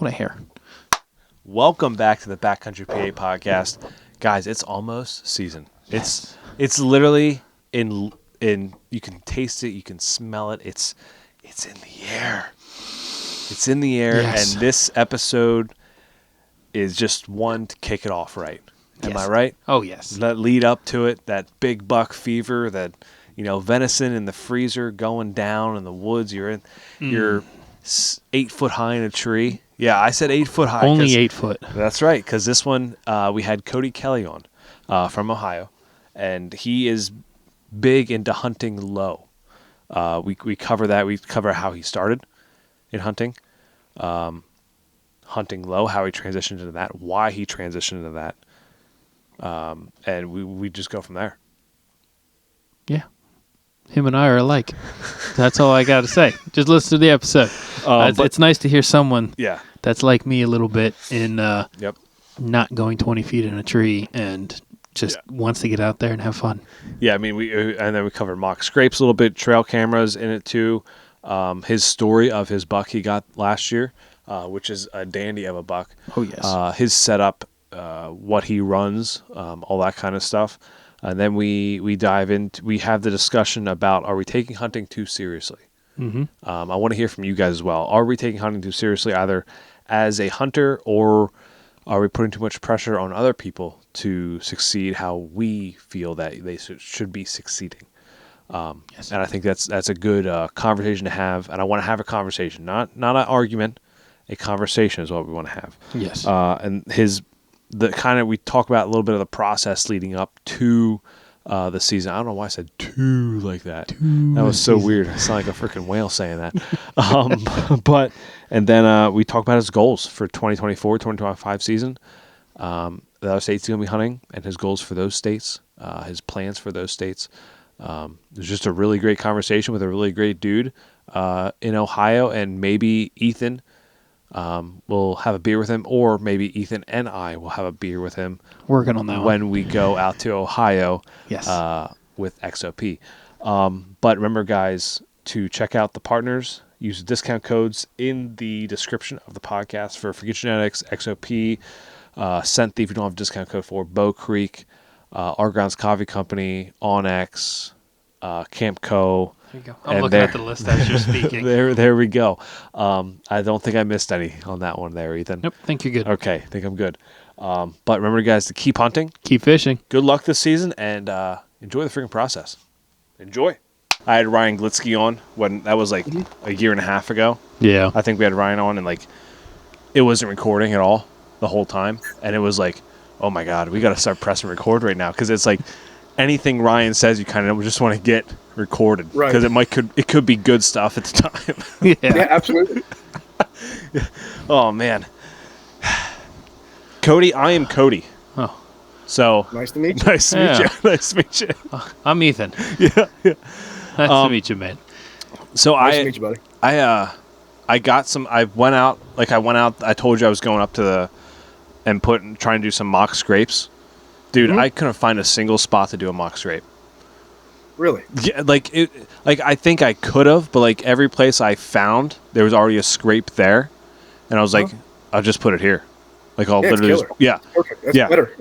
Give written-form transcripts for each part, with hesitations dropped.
what I hear. Welcome back to the Backcountry PA podcast. Guys, it's almost season. It's literally in you can taste it, you can smell it. It's in the air. It's in the air, yes. And this episode is just one to kick it off right. Am I right? Oh, yes. That lead up to it, that big buck fever, that venison in the freezer going down in the woods. You're 8 foot high in a tree. Yeah, I said 8 foot high. Only 8 foot. That's right, because this one we had Cody Kelly on from Ohio, and he is big into hunting low. We cover that. We cover how he started in hunting, hunting low, how he transitioned into that, why he transitioned into that, and we just go from there. Yeah. Him and I are alike. That's all I got to say. Just listen to the episode. It's nice to hear someone that's like me a little bit in not going 20 feet in a tree and just wants to get out there and have fun. Yeah, I mean, and then we covered mock scrapes a little bit, trail cameras in it too. His story of his buck he got last year, which is a dandy of a buck. Oh, yes. His setup, what he runs, all that kind of stuff. And then we dive into, we have the discussion about, are we taking hunting too seriously? Mm-hmm. I want to hear from you guys as well. Are we taking hunting too seriously, either as a hunter, or are we putting too much pressure on other people to succeed how we feel that they should be succeeding? Yes. And I think that's a good conversation to have. And I want to have a conversation, not an argument. A conversation is what we want to have. Yes. And we talk about a little bit of the process leading up to the season. I don't know why I said "to" like that. That was so weird. I sound like a freaking whale saying that. And then we talk about his goals for 2024, 2025 season. The other states he's going to be hunting, and his goals for those states, his plans for those states. It was just a really great conversation with a really great dude in Ohio, and maybe Ethan we'll have a beer with him, or maybe Ethan and I will have a beer with him. Working on that when we go out to Ohio. Yes. With XOP. But remember, guys, to check out the partners, use the discount codes in the description of the podcast for Forget Genetics, XOP, Scent Thief. You don't have a discount code for Bow Creek, Our Grounds Coffee Company, Onyx, Camp Co. There you go. I'm looking at the list as you're speaking. There we go. I don't think I missed any on that one there, Ethan. Nope, think you're good. Okay, I think I'm good. But remember, guys, to keep hunting. Keep fishing. Good luck this season, and enjoy the freaking process. Enjoy. I had Ryan Glitsky on when that was like a year and a half ago. Yeah. I think we had Ryan on, and it wasn't recording at all the whole time. And it was like, oh my God, we got to start pressing record right now, because it's like anything Ryan says, you kind of just want to get recorded, right? Because it could be good stuff at the time. Yeah, absolutely. Oh man, Cody, I am Cody. Oh, so nice to meet you. Nice to meet you. Nice to meet you. I'm Ethan. Yeah. Nice to meet you, man. So nice to meet you, buddy. I got some. I went out. I told you I was going up to trying to do some mock scrapes. Dude, I couldn't find a single spot to do a mock scrape. Really? Yeah, I think I could have, but every place I found, there was already a scrape there, and I was like, I'll just put it here. I'll literally perfect. That's better.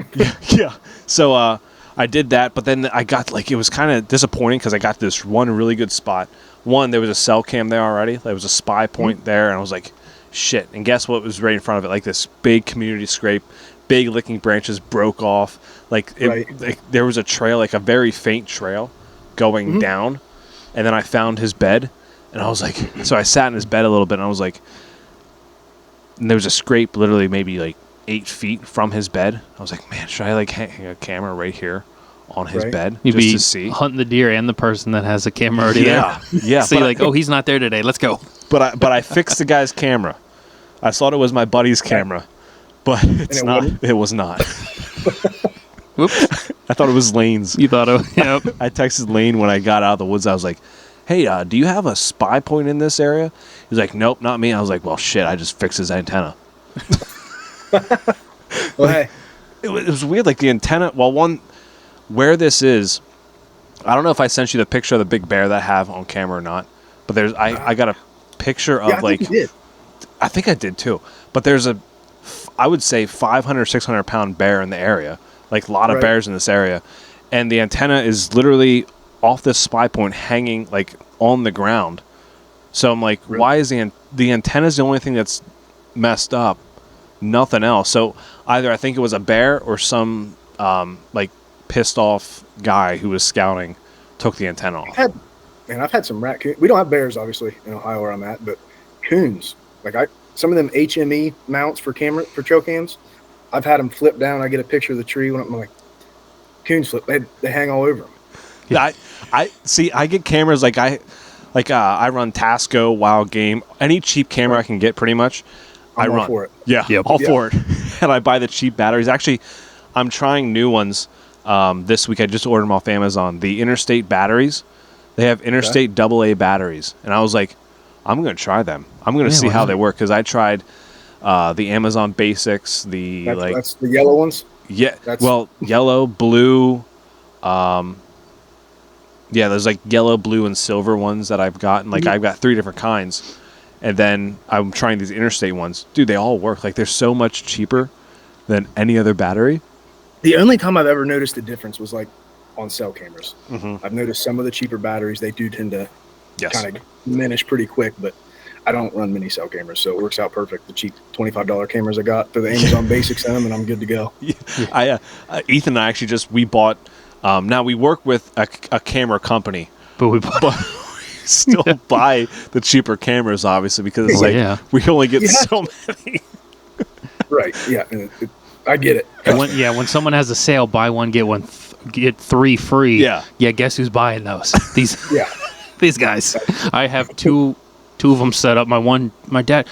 Yeah. So I did that, but then I got it was kind of disappointing, because I got this one really good spot. One, there was a cell cam there already. There was a spy point there, and I was like, shit. And guess what was right in front of it? This big community scrape. Big licking branches broke off. There was a trail, a very faint trail going down. And then I found his bed, and I was like, so I sat in his bed a little bit, and I was like, and there was a scrape literally maybe 8 feet from his bed. I was like, man, should I hang a camera right here on his bed You'd just be to see? Hunting the deer and the person that has a camera already there. Yeah. So you're he's not there today. Let's go. But I fixed the guy's camera. I thought it was my buddy's camera. But it's not. It was not. Whoops. I thought it was Lane's. You thought it was, yep. I texted Lane when I got out of the woods. I was like, hey, do you have a spy point in this area? He's like, nope, not me. I was like, well, shit, I just fixed his antenna. Well, hey. It was weird. The antenna, where this is, I don't know if I sent you the picture of the big bear that I have on camera or not, but I got a picture of I think you did. I think I did too. But there's I would say 500, 600 pound bear in the area. Like a lot of bears in this area. And the antenna is literally off this spy point hanging like on the ground. So I'm like, why is the antenna's the only thing that's messed up? Nothing else. So either I think it was a bear or some like pissed off guy who was scouting took the antenna off. I've had some raccoons. We don't have bears, obviously, in Ohio where I'm at, but coons. Like some of them HME mounts for trail cams, I've had them flip down. I get a picture of the tree when I'm like, coons flip. They hang all over them. Yeah, I see. I get cameras like I run Tasco, Wild Game, any cheap camera I can get, pretty much. I'm all for it. Yeah, all for it. And I buy the cheap batteries. Actually, I'm trying new ones this week. I just ordered them off Amazon. The Interstate batteries. They have Interstate AA batteries, and I was like, I'm going to try them. I'm going to see how they work, because I tried the Amazon Basics. That's the yellow ones. Yeah. Yellow, blue. There's like yellow, blue, and silver ones that I've gotten. Like I've got 3 different kinds. And then I'm trying these Interstate ones. Dude, they all work. Like they're so much cheaper than any other battery. The only time I've ever noticed a difference was like on cell cameras. I've noticed some of the cheaper batteries, they do tend to kind of diminish pretty quick, but I don't run many cell cameras, so it works out perfect. The cheap $25 cameras I got through the Amazon Basics in them, and I'm good to go. Ethan and I actually we bought, now we work with a camera company, but we still buy the cheaper cameras, obviously, because it's we only get so many. Right, yeah. I get it. When someone has a sale, buy one, get 3 free. Yeah, guess who's buying those? These guys. I have two of them set up. My dad,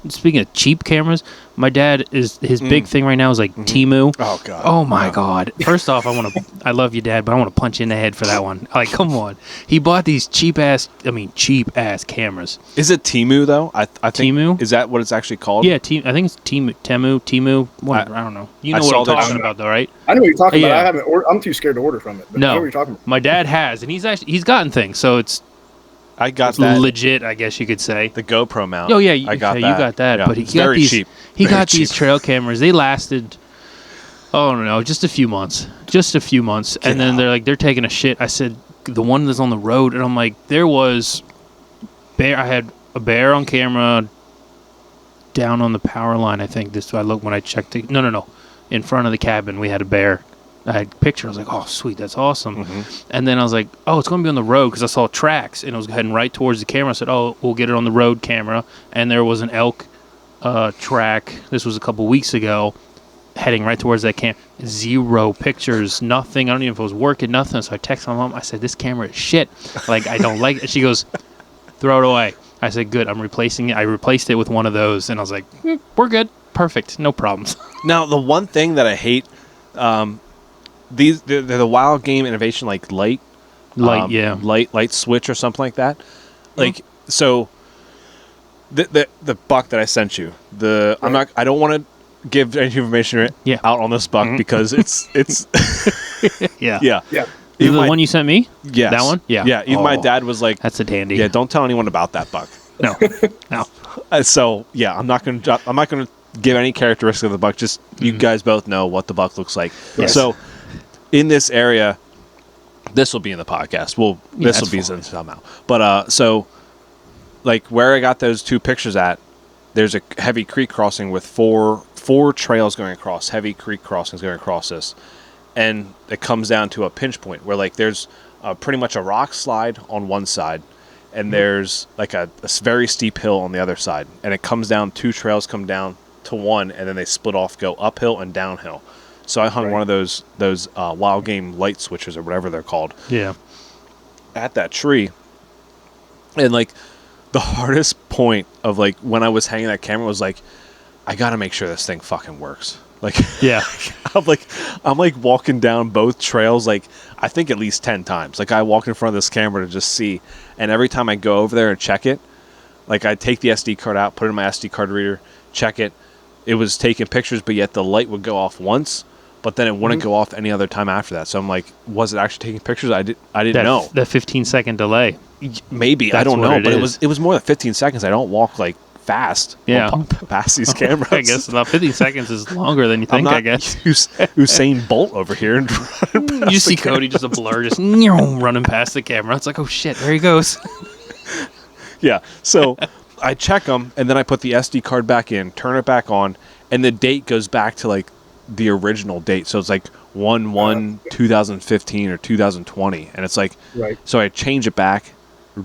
speaking of cheap cameras, my dad his big thing right now is like Temu. Oh God. Oh my God. First off, I love you, Dad, but I want to punch you in the head for that one. Like, come on. He bought these cheap ass cameras. Is it Temu though? I think Temu? Is that what it's actually called? Yeah, I think it's Temu. I don't know. You know what I'm talking about though, right? I know what you're talking about. I'm too scared to order from it. But I know what you're talking about. My dad has, and he's gotten things, so it's that legit, I guess you could say. The GoPro mount. Oh yeah, you got that. Yeah, but he got these cheap. He got these trail cameras. They lasted, just a few months. And then they're taking a shit. I said, the one that's on the road, and I'm like, there was bear. I had a bear on camera down on the power line. I think I looked when I checked it. No. In front of the cabin, we had a bear. I had a picture. I was like, oh, sweet, that's awesome. And then I was like, oh, it's going to be on the road, because I saw tracks, and it was heading right towards the camera. I said, oh, we'll get it on the road camera. And there was an elk track. This was a couple weeks ago, heading right towards that camera. 0 pictures, nothing. I don't even know if it was working, nothing. So I texted my mom. I said, this camera is shit. Like, I don't like it. She goes, throw it away. I said, good, I'm replacing it. I replaced it with one of those, and I was like, we're good. Perfect. No problems. Now, the one thing that I hate, they're the Wild Game Innovation light switch or something like that. Like, so the buck that I sent you, I don't want to give any information out on this buck because it's yeah. Is the one you sent me? Yes. That one? Yeah. Yeah. Even my dad was like, that's a dandy. Yeah, don't tell anyone about that buck. No. So yeah, I'm not gonna give any characteristic of the buck. Just you guys both know what the buck looks like. Yes. So in this area, this will be in the podcast. This will be somehow. But so like where I got those 2 pictures at, there's a heavy creek crossing with four trails going across, heavy creek crossings going across this, and it comes down to a pinch point where like there's pretty much a rock slide on one side, and there's like a very steep hill on the other side, and it comes down. 2 trails come down to one, and then they split off, go uphill and downhill. So I hung one of those Wild Game light switches or whatever they're called. Yeah. At that tree, and like the hardest point of like when I was hanging that camera was like, I gotta make sure this thing fucking works. Like, yeah, I'm like walking down both trails, like I think at least 10 times. Like I walk in front of this camera to just see, and every time I go over there and check it, like I take the SD card out, put it in my SD card reader, check it. It was taking pictures, but yet the light would go off once, but then it wouldn't go off any other time after that. So I'm like, was it actually taking pictures? I didn't know. That 15-second delay. Maybe. I don't know. But it was more than 15 seconds. I don't walk like fast. Yeah. Past these cameras. I guess about 50 seconds is longer than you think, I guess. Usain Bolt over here. And you see Cody just a blur, just running past the camera. It's like, oh shit, there he goes. Yeah. So I check them, and then I put the SD card back in, turn it back on, and the date goes back to like the original date. So it's like 1/1/2015 or 2020, and it's like, right. So I change it back,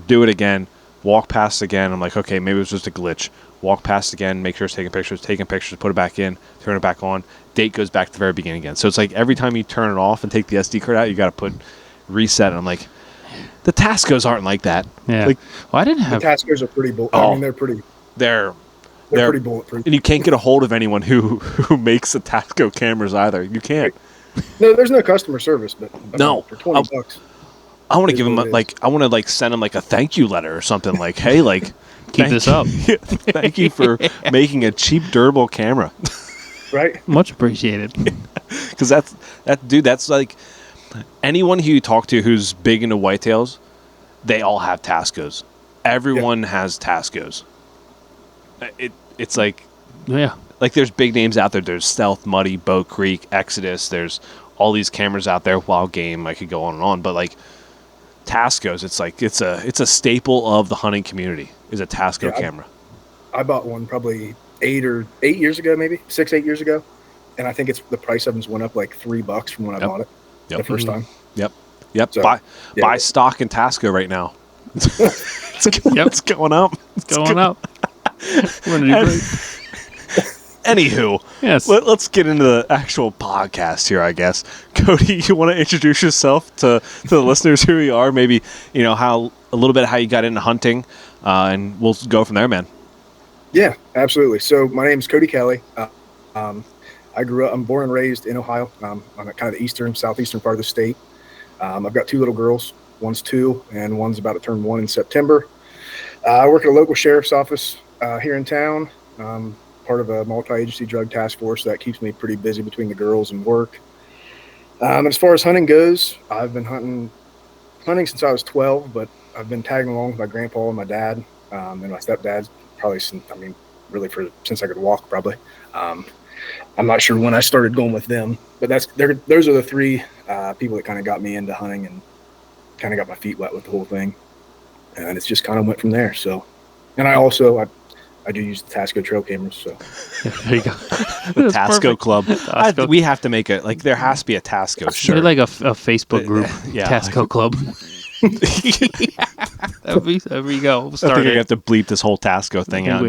do it again, walk past again. I'm like, okay, maybe it was just a glitch. Walk past again, make sure it's taking pictures, put it back in, turn it back on. Date goes back to the very beginning again. So it's like every time you turn it off and take the SD card out, you got to put reset. And I'm like, the Tascos aren't like that. Yeah. Like, well, I didn't have. The Tascos are pretty I mean, they're pretty pretty bulletproof. And you can't get a hold of anyone who makes the Tasco cameras either. You can't. No, there's no customer service, but no, for $20. I want to give them I want to send them like a thank you letter or something. Like, hey, like, keep this up. Thank you for making a cheap, durable camera. Right. Much appreciated. Because that's like anyone who you talk to who's big into whitetails, they all have Tascos. Everyone has Tascos. It's like, yeah, like there's big names out there. There's Stealth, Muddy, Bow Creek, Exodus. There's all these cameras out there. Wild Game. I could go on and on, but like Tascos, it's like it's a staple of the hunting community. Is a Tasco camera. I bought one probably 8 years ago, maybe 6-8 years ago, and I think the price of them went up like $3 from when I bought it the first time. Yep. So, buy stock in Tasco right now. It's going up. It's going up. We're gonna do great. Anywho, yes. Let's get into the actual podcast here, I guess. Cody, you want to introduce yourself to the listeners who you are, maybe, how a little bit how you got into hunting, and we'll go from there, man. Yeah, absolutely. So my name is Cody Kelly. I'm born and raised in Ohio. I'm at kind of the southeastern part of the state. I've got 2 little girls. One's 2 and one's about to turn 1 in September. I work at a local sheriff's office here in town. Part of a multi-agency drug task force that keeps me pretty busy between the girls and work. As far as hunting goes, I've been hunting since I was 12, but I've been tagging along with my grandpa and my dad, and my stepdad's probably since I could walk, probably. I'm not sure when I started going with them, but those are the 3 people that kind of got me into hunting and kind of got my feet wet with the whole thing, and it's just kind of went from there. So, and I do use the Tasco trail cameras, so there you go. The Tasco Club. We have to make there has to be a Tasco shirt. Maybe like a Facebook group. Tasco Club. There we go. I think I have to bleep this whole Tasco thing out.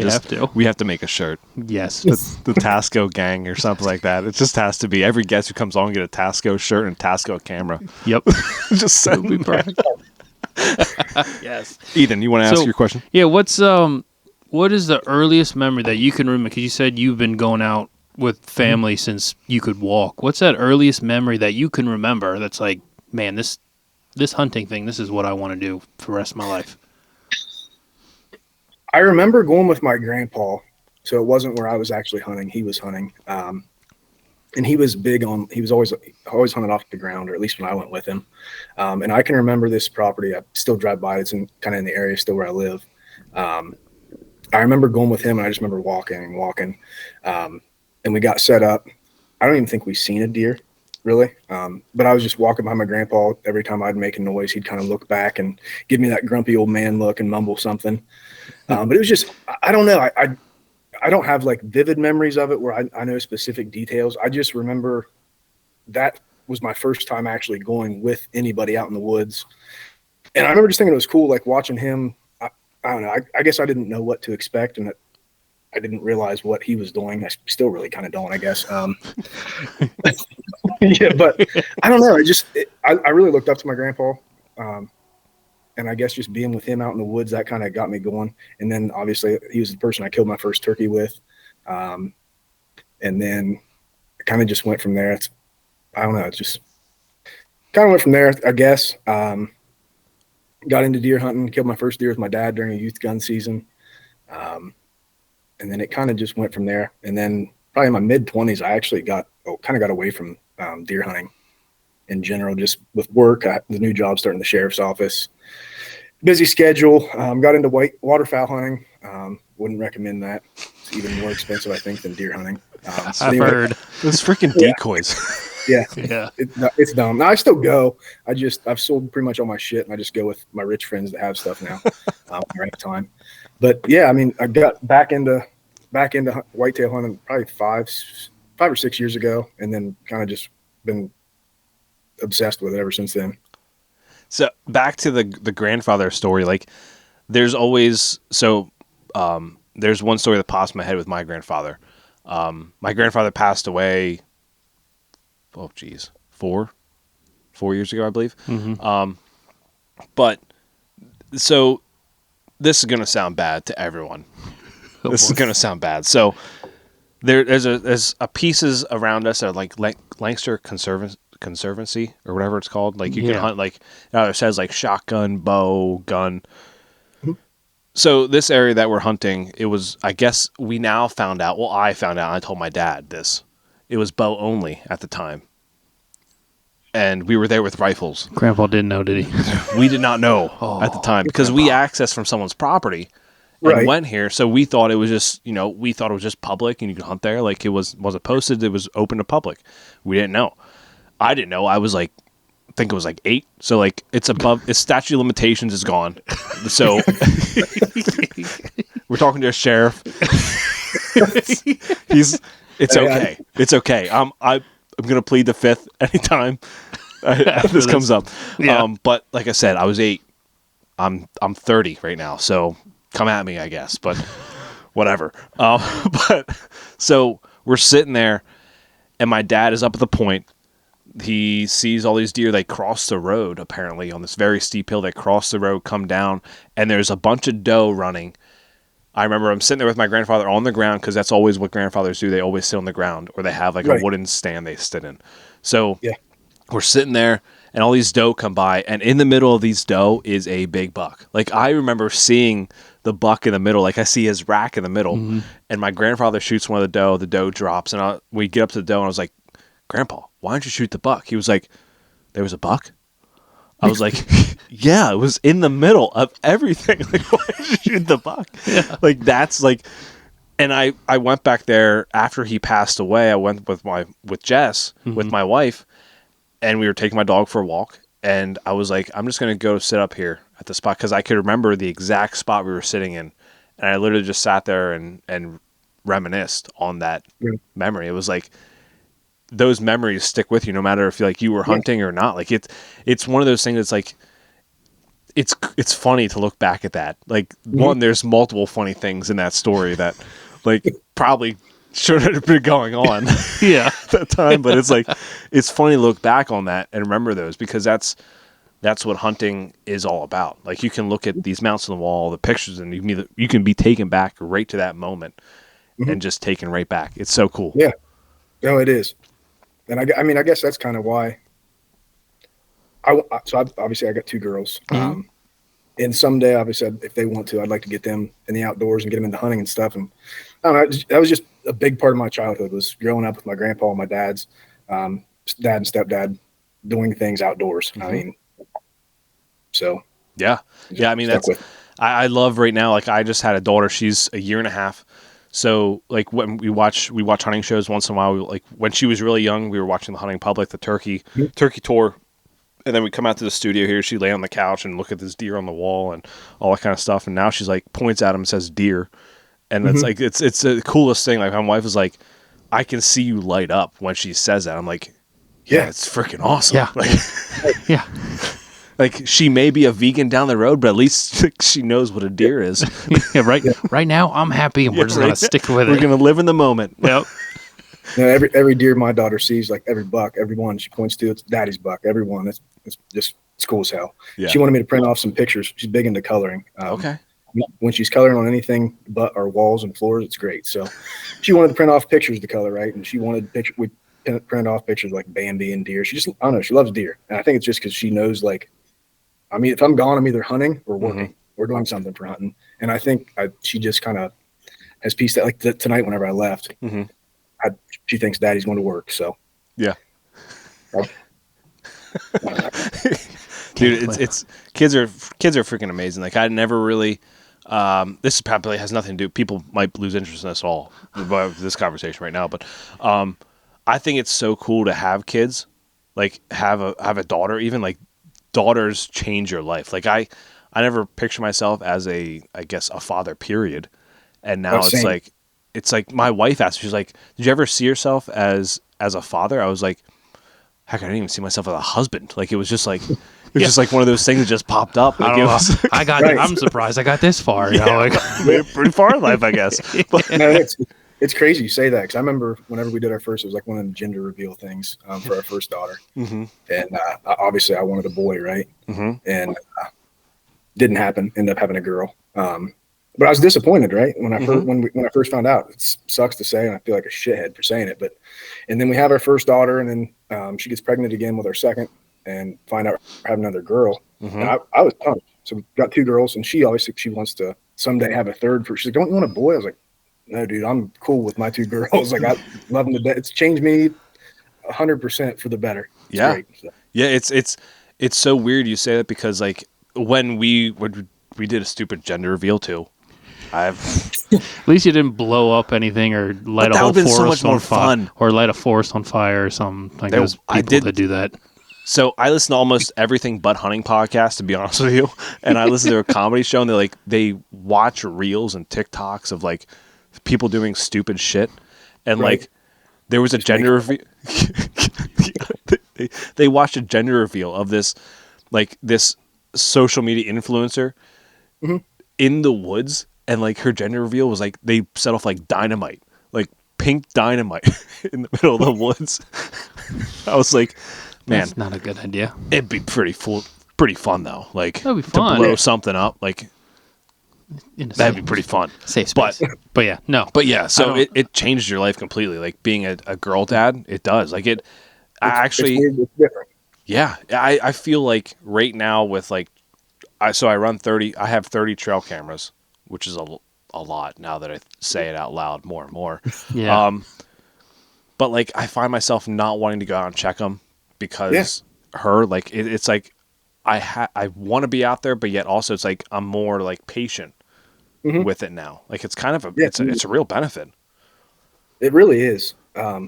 We have to make a shirt. Yes. The Tasco gang or something like that. It just has to be every guest who comes on get a Tasco shirt and Tasco camera. Yep. Just send me perfect. Yes. Ethan, you want to ask your question? Yeah. What is the earliest memory that you can remember? Because you said you've been going out with family since you could walk. What's that earliest memory that you can remember that's like, man, this hunting thing, this is what I want to do for the rest of my life? I remember going with my grandpa. So it wasn't where I was actually hunting. He was hunting. And he was always hunted off the ground, or at least when I went with him. And I can remember this property. I still drive by. It's kind of in the area still where I live. I remember going with him, and I just remember walking. And we got set up. I don't even think we've seen a deer, really. But I was just walking by my grandpa. Every time I'd make a noise, he'd kind of look back and give me that grumpy old man look and mumble something. But it was just, I don't know. I don't have like vivid memories of it where I know specific details. I just remember that was my first time actually going with anybody out in the woods. And I remember just thinking it was cool, like watching him. I don't know. I guess I didn't know what to expect, and I didn't realize what he was doing. I still really kind of don't, I guess. Yeah, but I don't know. I really looked up to my grandpa, and I guess just being with him out in the woods, that kind of got me going. And then obviously he was the person I killed my first turkey with, and then it kind of just went from there. I don't know. It just kind of went from there, I guess. Got into deer hunting, killed my first deer with my dad during a youth gun season. And then it kind of just went from there. And then probably in my mid-20s, I actually got away from deer hunting in general, just with work. The new job starting the sheriff's office. Busy schedule. Got into waterfowl hunting. Wouldn't recommend that. It's even more expensive, I think, than deer hunting. I've heard those freaking decoys. Yeah, yeah, it's dumb. Now, I still go. I've sold pretty much all my shit, and I just go with my rich friends that have stuff now. Right time, but yeah, I mean, I got back into whitetail hunting probably 5 or 6 years ago, and then kind of just been obsessed with it ever since then. So back to the grandfather story, like there's always there's one story that pops in my head with my grandfather. My grandfather passed away. Oh, geez, 4 years ago, I believe. Mm-hmm. But so this is gonna sound bad to everyone. This is gonna sound bad. So there's a pieces around us that are like Lancaster Conservancy or whatever it's called. Like you can hunt like it says like shotgun, bow, gun. Mm-hmm. So this area that we're hunting, it was, I guess we now found out. Well, I found out. And I told my dad this. It was bow only at the time, and we were there with rifles. Grandpa didn't know, did he? We did not know at the time because we accessed from someone's property. And went here, so we thought it was just, public and you could hunt there. Like it wasn't posted, it was open to public. We didn't know. I didn't know. I was like, I think it was like 8. So like it's above, its statute of limitations is gone. So we're talking to a sheriff. It's okay. It's okay. I'm gonna plead the 5th anytime this comes up. Yeah. But like I said, I was 8. I'm 30 right now, so come at me, I guess, but whatever. But so we're sitting there, and my dad is up at the point. He sees all these deer. They cross the road, apparently, on this very steep hill. They cross the road, come down, and there's a bunch of doe running. I remember I'm sitting there with my grandfather on the ground, because that's always what grandfathers do. They always sit on the ground, or they have like a wooden stand they sit in. So we're sitting there, and all these doe come by, and in the middle of these doe is a big buck. Like I remember seeing the buck in the middle, like I see his rack in the middle, and my grandfather shoots one of the doe drops, and we get up to the doe, and I was like, Grandpa, why don't you shoot the buck? He was like, there was a buck? I was like, yeah, it was in the middle of everything. Like, why did you shoot the buck? Yeah. Like, that's like, and I went back there after he passed away. I went with Jess, with my wife, and we were taking my dog for a walk. And I was like, I'm just going to go sit up here at the spot, because I could remember the exact spot we were sitting in. And I literally just sat there and reminisced on that memory. It was like, those memories stick with you no matter if you were hunting or not. Like it's one of those things that's like, it's funny to look back at that. Like one, there's multiple funny things in that story that like probably shouldn't have been going on at that time. But it's like, it's funny to look back on that and remember those, because that's what hunting is all about. Like you can look at these mounts on the wall, the pictures, and you can be taken back right to that moment and just taken right back. It's so cool. Yeah. No, it is. And I mean, I guess that's kind of why. So obviously I got 2 girls, and someday, obviously, if they want to, I'd like to get them in the outdoors and get them into hunting and stuff. And I don't know, that was just a big part of my childhood, was growing up with my grandpa and my dad's dad and stepdad doing things outdoors. I mean, so yeah. I mean, I love right now. Like I just had a daughter; she's a year and a half. So like when we watch hunting shows once in a while. Like when she was really young, we were watching the Hunting Public, the turkey tour, and then we come out to the studio here. She lay on the couch and look at this deer on the wall and all that kind of stuff. And now she's like points at him and says deer, and it's like it's the coolest thing. Like my wife is like, I can see you light up when she says that. I'm like, yeah, it's freaking awesome. Yeah, like, yeah. Like she may be a vegan down the road, but at least she knows what a deer is. Right now, I'm happy, and we're just gonna stick with it. We're gonna live in the moment. Yep. You know, every deer my daughter sees, like every buck, every one she points to, it's daddy's buck. Every one, it's just it's cool as hell. Yeah. She wanted me to print off some pictures. She's big into coloring. Okay. When she's coloring on anything but our walls and floors, it's great. So she wanted to print off pictures to color, right? And she wanted we print off pictures like Bambi and deer. She just, I don't know, she loves deer, and I think it's just because she knows, like, I mean, if I'm gone, I'm either hunting or working. We're doing something for hunting. And I think she just kind of has pieced that. Like tonight, whenever I left, she thinks daddy's going to work. So, yeah. Dude, it's kids are freaking amazing. Like I never really this probably has nothing to do. People might lose interest in this all by this conversation right now, but I think it's so cool to have kids, like have a daughter. Even like daughters change your life. Like I never picture myself as I guess a father. Period. And now it's like my wife asked me, she's like, "Did you ever see yourself as a father?" I was like, "Heck, I didn't even see myself as a husband." Like it was just like. It was just like one of those things that just popped up. Like I'm surprised I got this far. You know, like pretty far in life, I guess. But, no, it's crazy you say that, because I remember whenever we did our first, it was like one of the gender reveal things for our first daughter, and obviously I wanted a boy, right? And didn't happen. Ended up having a girl. But I was disappointed, right? When I first found out. It sucks to say, and I feel like a shithead for saying it. And then we have our first daughter, and then she gets pregnant again with our second. And find out I have another girl. And I was pumped. So we got 2 girls, and she always she wants to someday have a third. She's like, "Don't you want a boy?" I was like, "No, dude, I'm cool with my 2 girls." Like I love them to death. It's changed me 100% for the better. It's great, so. Yeah. It's so weird you say that, because like when we did a stupid gender reveal too. At least you didn't blow up anything or light a whole forest on fire, or light a forest on fire or something. Like those people that do that. So I listen to almost everything but hunting podcasts, to be honest with you. And I listen to a comedy show, and they watch reels and TikToks of like people doing stupid shit. And like there was a gender reveal. They watched a gender reveal of this social media influencer in the woods, and like her gender reveal was like they set off like dynamite, like pink dynamite in the middle of the woods. I was like, man, that's not a good idea. It'd be pretty fun though. Like that'd be fun. To blow something up, like that'd be pretty fun. Safe space. But yeah, no. But yeah, so it changed your life completely. Like being a girl dad, it does. Like it's different. Yeah, I feel like right now with like, I run 30. I have 30 trail cameras, which is a lot now that I say it out loud more and more. Yeah. But like I find myself not wanting to go out and check them because her, like it's like I want to be out there, but yet also it's like I'm more like patient with it now. Like it's kind of it's a real benefit. It really is. I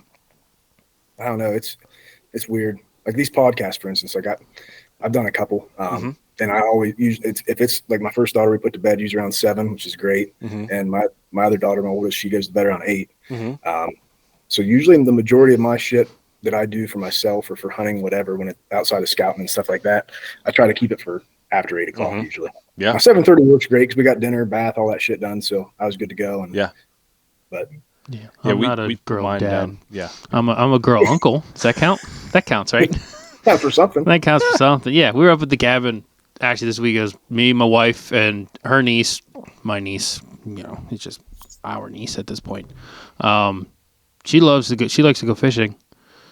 don't know. It's weird. Like these podcasts, for instance, like I've done a couple. And I always use if it's like my first daughter, we put to bed usually around 7, which is great. And my other daughter, my oldest, she goes to bed around 8. So usually the majority of my shit that I do for myself or for hunting, whatever, when it's outside of scouting and stuff like that, I try to keep it for after 8 o'clock usually. Yeah. My 7:30 works great because we got dinner, bath, all that shit done. So I was good to go. And but I'm not a girl dad. Down. Yeah. I'm a girl uncle. Does that count? That counts, right? Counts for something. That counts for something. Yeah, we were up at the cabin. Actually, this week it was me, my wife, and her niece. My niece, it's just our niece at this point. She loves to go. She likes to go fishing,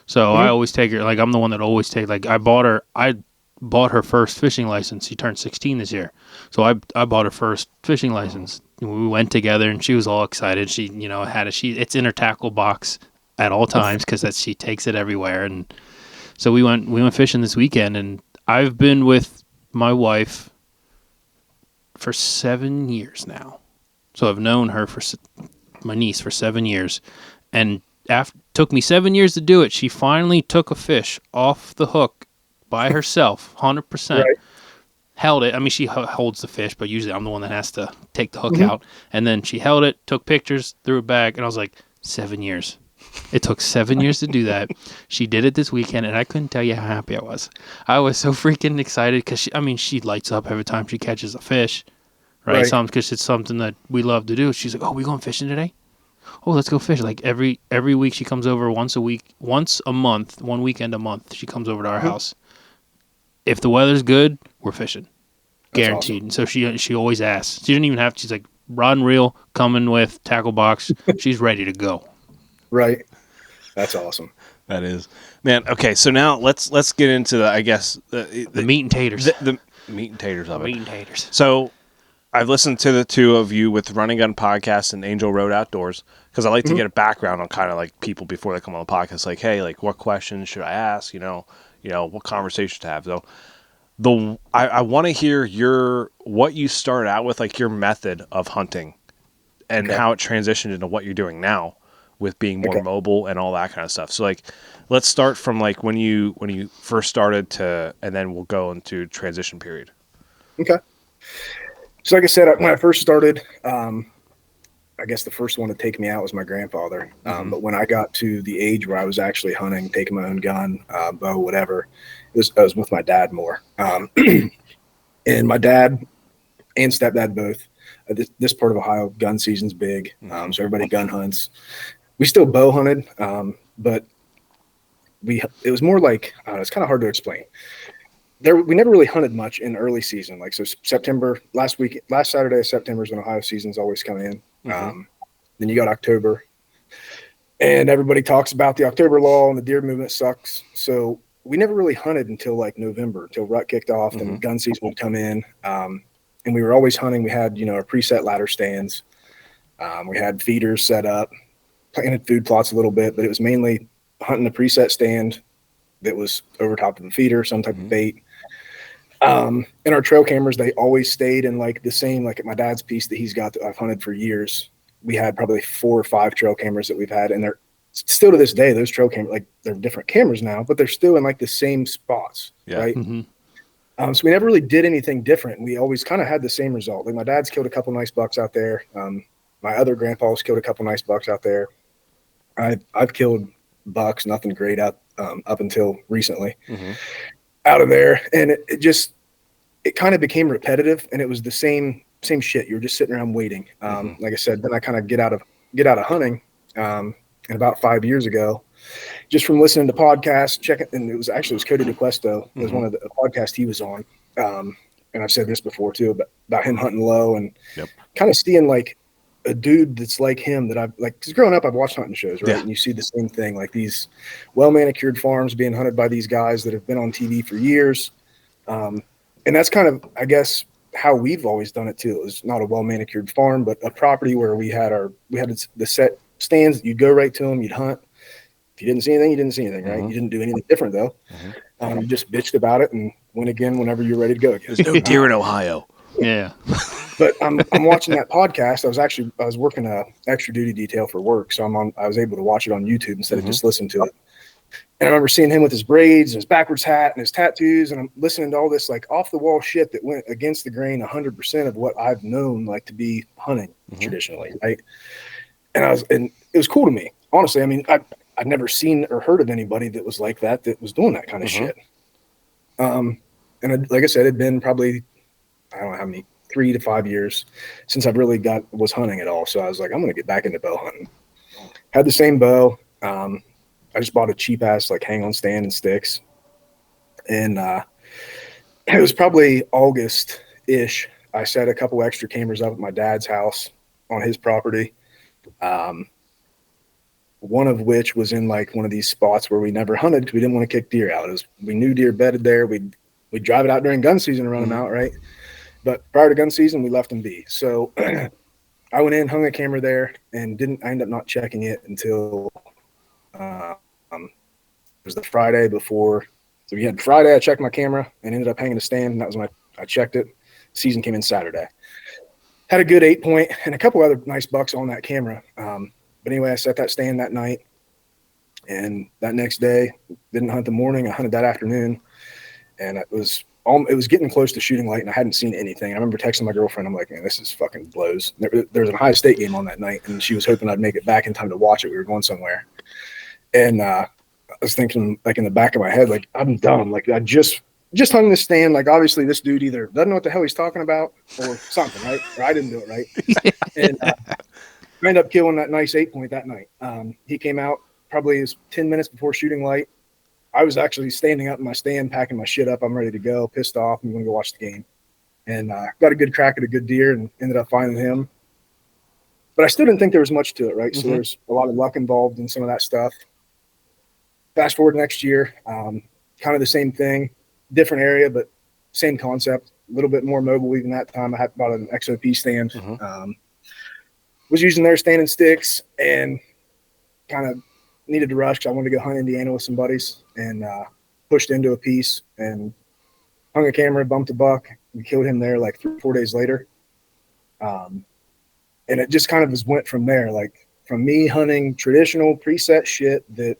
so I always take her. Like I'm the one that always take. Like I bought her first fishing license. She turned 16 this year, so I bought her first fishing license. We went together, and she was all excited. She had it's in her tackle box at all times because she takes it everywhere. And so we went fishing this weekend, and I've been with my wife for 7 years now. So I've known her my niece for 7 years. And took me 7 years to do it. She finally took a fish off the hook by herself, 100%. Right. Held it. I mean, she holds the fish, but usually I'm the one that has to take the hook out. And then she held it, took pictures, threw it back, and I was like, 7 years. It took 7 years to do that. She did it this weekend, and I couldn't tell you how happy I was. I was so freaking excited because she lights up every time she catches a fish, right? Because it's something that we love to do. She's like, "Oh, we going fishing today? Oh, let's go fish." Like every week she comes over once a month, one weekend a month. She comes over to our house. If the weather's good, we're fishing, guaranteed. Awesome. And so she always asks. She didn't even have. She's like, rod and reel coming with tackle box. She's ready to go. Right. That's awesome. That is, man. Okay, so now let's get into the meat and taters. The meat and taters of it. Meat and taters. So I've listened to the two of you with Running Gun Podcast and Angel Road Outdoors because I like to get a background on kind of like people before they come on the podcast. Like, hey, like what questions should I ask? What conversations to have. So I want to hear what you started out with, like your method of hunting and how it transitioned into what you're doing now with being more mobile and all that kind of stuff. So like, let's start from like when you first started and then we'll go into transition period. Okay. So like I said, when I first started, I guess the first one to take me out was my grandfather. But when I got to the age where I was actually hunting, taking my own gun, bow, whatever, I was with my dad more. And my dad and stepdad both. This part of Ohio, gun season's big. So everybody gun hunts. We still bow hunted, but it was more like, it's kind of hard to explain. We never really hunted much in early season. Like, so September, last Saturday of September is when Ohio season's always come in. Then you got October, and everybody talks about the October lull and the deer movement sucks. So we never really hunted until like November, until rut kicked off and gun season would come in. And we were always hunting. We had, our preset ladder stands. We had feeders set up, planted food plots a little bit, but it was mainly hunting a preset stand that was over top of the feeder, some type of bait. And our trail cameras, they always stayed in like the same, like at my dad's piece that he's got that I've hunted for years. We had probably 4 or 5 trail cameras that we've had, and they're still to this day, those trail cameras, like they're different cameras now, but they're still in like the same spots. Right. So we never really did anything different. We always kind of had the same result. Like my dad's killed a couple nice bucks out there. My other grandpa's killed a couple nice bucks out there. I've killed bucks, nothing great up until recently out of there. And it kind of became repetitive, and it was the same shit. You were just sitting around waiting. Like I said, then I kind of get out of hunting. And about 5 years ago, just from listening to podcasts, checking, and it was Cody DeQuesto was one of the podcasts he was on. And I've said this before too, about him hunting low and kind of seeing like a dude that's like him that I've like, because growing up I've watched hunting shows, right? And you see the same thing, like these well manicured farms being hunted by these guys that have been on TV for years. And that's kind of, I guess, how we've always done it too. It was not a well manicured farm, but a property where we had the set stands that you'd go right to them, you'd hunt. If you didn't see anything, you didn't see anything, right? You didn't do anything different though. You just bitched about it and went again whenever you're ready to go again. There's no deer in Ohio. Yeah. But I'm watching that podcast. I was working a extra duty detail for work, so I was able to watch it on YouTube instead of just listen to it. And I remember seeing him with his braids and his backwards hat and his tattoos, and I'm listening to all this like off the wall shit that went against the grain 100% of what I've known like to be hunting traditionally, right? And it was cool to me, honestly. I mean, I'd never seen or heard of anybody that was like that was doing that kind of shit. And like I said, it'd been probably, I don't know how many, 3 to 5 years since I've really was hunting at all. So I was like, I'm going to get back into bow hunting. Had the same bow. I just bought a cheap ass like hang on stand and sticks. And it was probably August-ish. I set a couple extra cameras up at my dad's house on his property. One of which was in like one of these spots where we never hunted because we didn't want to kick deer out. We knew deer bedded there. We'd drive it out during gun season and run them out, right? But prior to gun season, we left them be. So I went in, hung a camera there, and I ended up not checking it until it was the Friday before. So we had Friday, I checked my camera and ended up hanging a stand, and that was when I checked it. Season came in Saturday. Had a good 8-point and a couple other nice bucks on that camera. But anyway, I set that stand that night, and that next day, didn't hunt the morning. I hunted that afternoon, and it was getting close to shooting light, and I hadn't seen anything. I remember texting my girlfriend. I'm like, man, this is fucking blows. There was an Ohio State game on that night, and she was hoping I'd make it back in time to watch it. We were going somewhere, and I was thinking, like in the back of my head, like I'm dumb. Like I just hung this stand. Like obviously this dude either doesn't know what the hell he's talking about or something, right? Or I didn't do it right, and I ended up killing that nice 8-point that night. He came out probably 10 minutes before shooting light. I was actually standing up in my stand, packing my shit up. I'm ready to go, pissed off. I'm going to go watch the game. And got a good crack at a good deer and ended up finding him. But I still didn't think there was much to it, right? So there's a lot of luck involved in some of that stuff. Fast forward next year, kind of the same thing, different area, but same concept. A little bit more mobile even that time. I had bought an XOP stand. Was using their stand and sticks and kind of needed to rush because I wanted to go hunt Indiana with some buddies, and pushed into a piece and hung a camera, bumped a buck. We killed him there like 3 or 4 days later. And it just kind of just went from there. Like from me hunting traditional preset shit that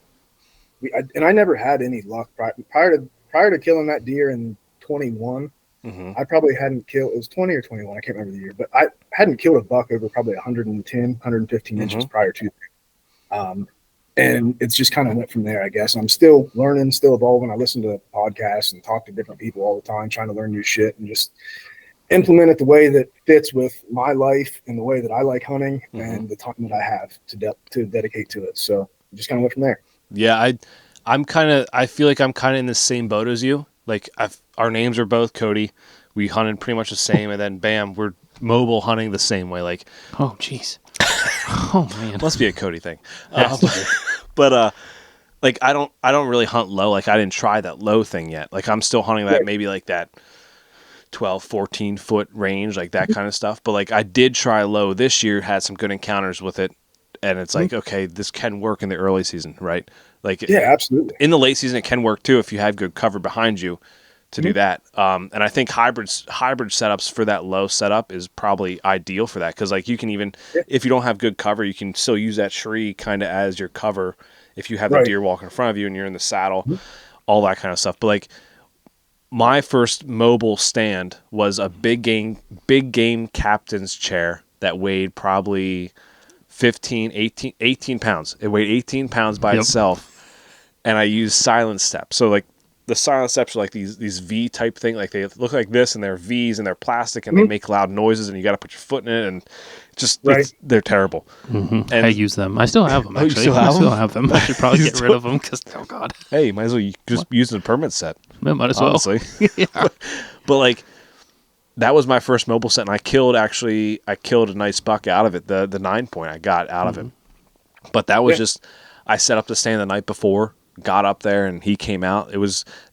I never had any luck prior to killing that deer in 21. I probably hadn't killed, it was 20 or 21, I can't remember the year, but I hadn't killed a buck over probably 110, 115 inches prior to that. And it's just kind of went from there, I guess. I'm still learning, still evolving. I listen to podcasts and talk to different people all the time, trying to learn new shit and just implement it the way that fits with my life and the way that I like hunting and the time that I have to dedicate to it. So just kind of went from there. Yeah, I feel like I'm kind of in the same boat as you. Like our names are both Cody. We hunted pretty much the same, and then bam, we're mobile hunting the same way. Like, oh jeez, oh man, must be a Cody thing. But like I don't really hunt low. Like I didn't try that low thing yet. Like I'm still hunting that maybe like that 12, 14 foot range, like that kind of stuff. But like I did try low this year, had some good encounters with it, and it's like okay, this can work in the early season, right? Like absolutely. In the late season, it can work too if you have good cover behind you to do that. And I think hybrid setups for that low setup is probably ideal for that because like you can even if you don't have good cover, you can still use that tree kind of as your cover if you have the deer walking in front of you and you're in the saddle, all that kind of stuff. But like my first mobile stand was a big game captain's chair that weighed probably 18 pounds. It weighed 18 pounds by itself. And I used silent steps. So like the silent steps are like these V type thing. Like they look like this and they're V's and they're plastic and they make loud noises and you got to put your foot in it and just they're terrible. And I use them. I still have them. Actually, you still have I still have them. I should probably get rid of them because oh god. Hey, you might as well just use the permit set. Might as well. But like that was my first mobile set, and I killed a nice buck out of it. The 9-point I got out of it. But that was just I set up the stand the night before. Got up there and he came out.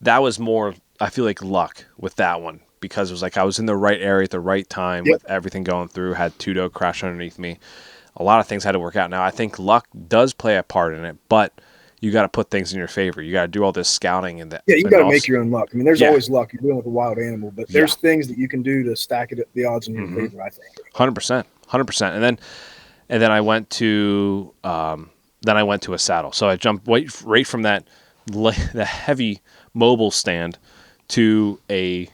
That was more, I feel like luck with that one because it was like I was in the right area at the right time with everything going through, had two doe crash underneath me. A lot of things had to work out. Now I think luck does play a part in it, but you got to put things in your favor. You got to do all this scouting and that. Yeah, you got to make your own luck. I mean, there's always luck. You're dealing with a wild animal, but there's things that you can do to stack the odds in your favor, I think. 100%. And then I went to a saddle. So I jumped right from the heavy mobile stand to a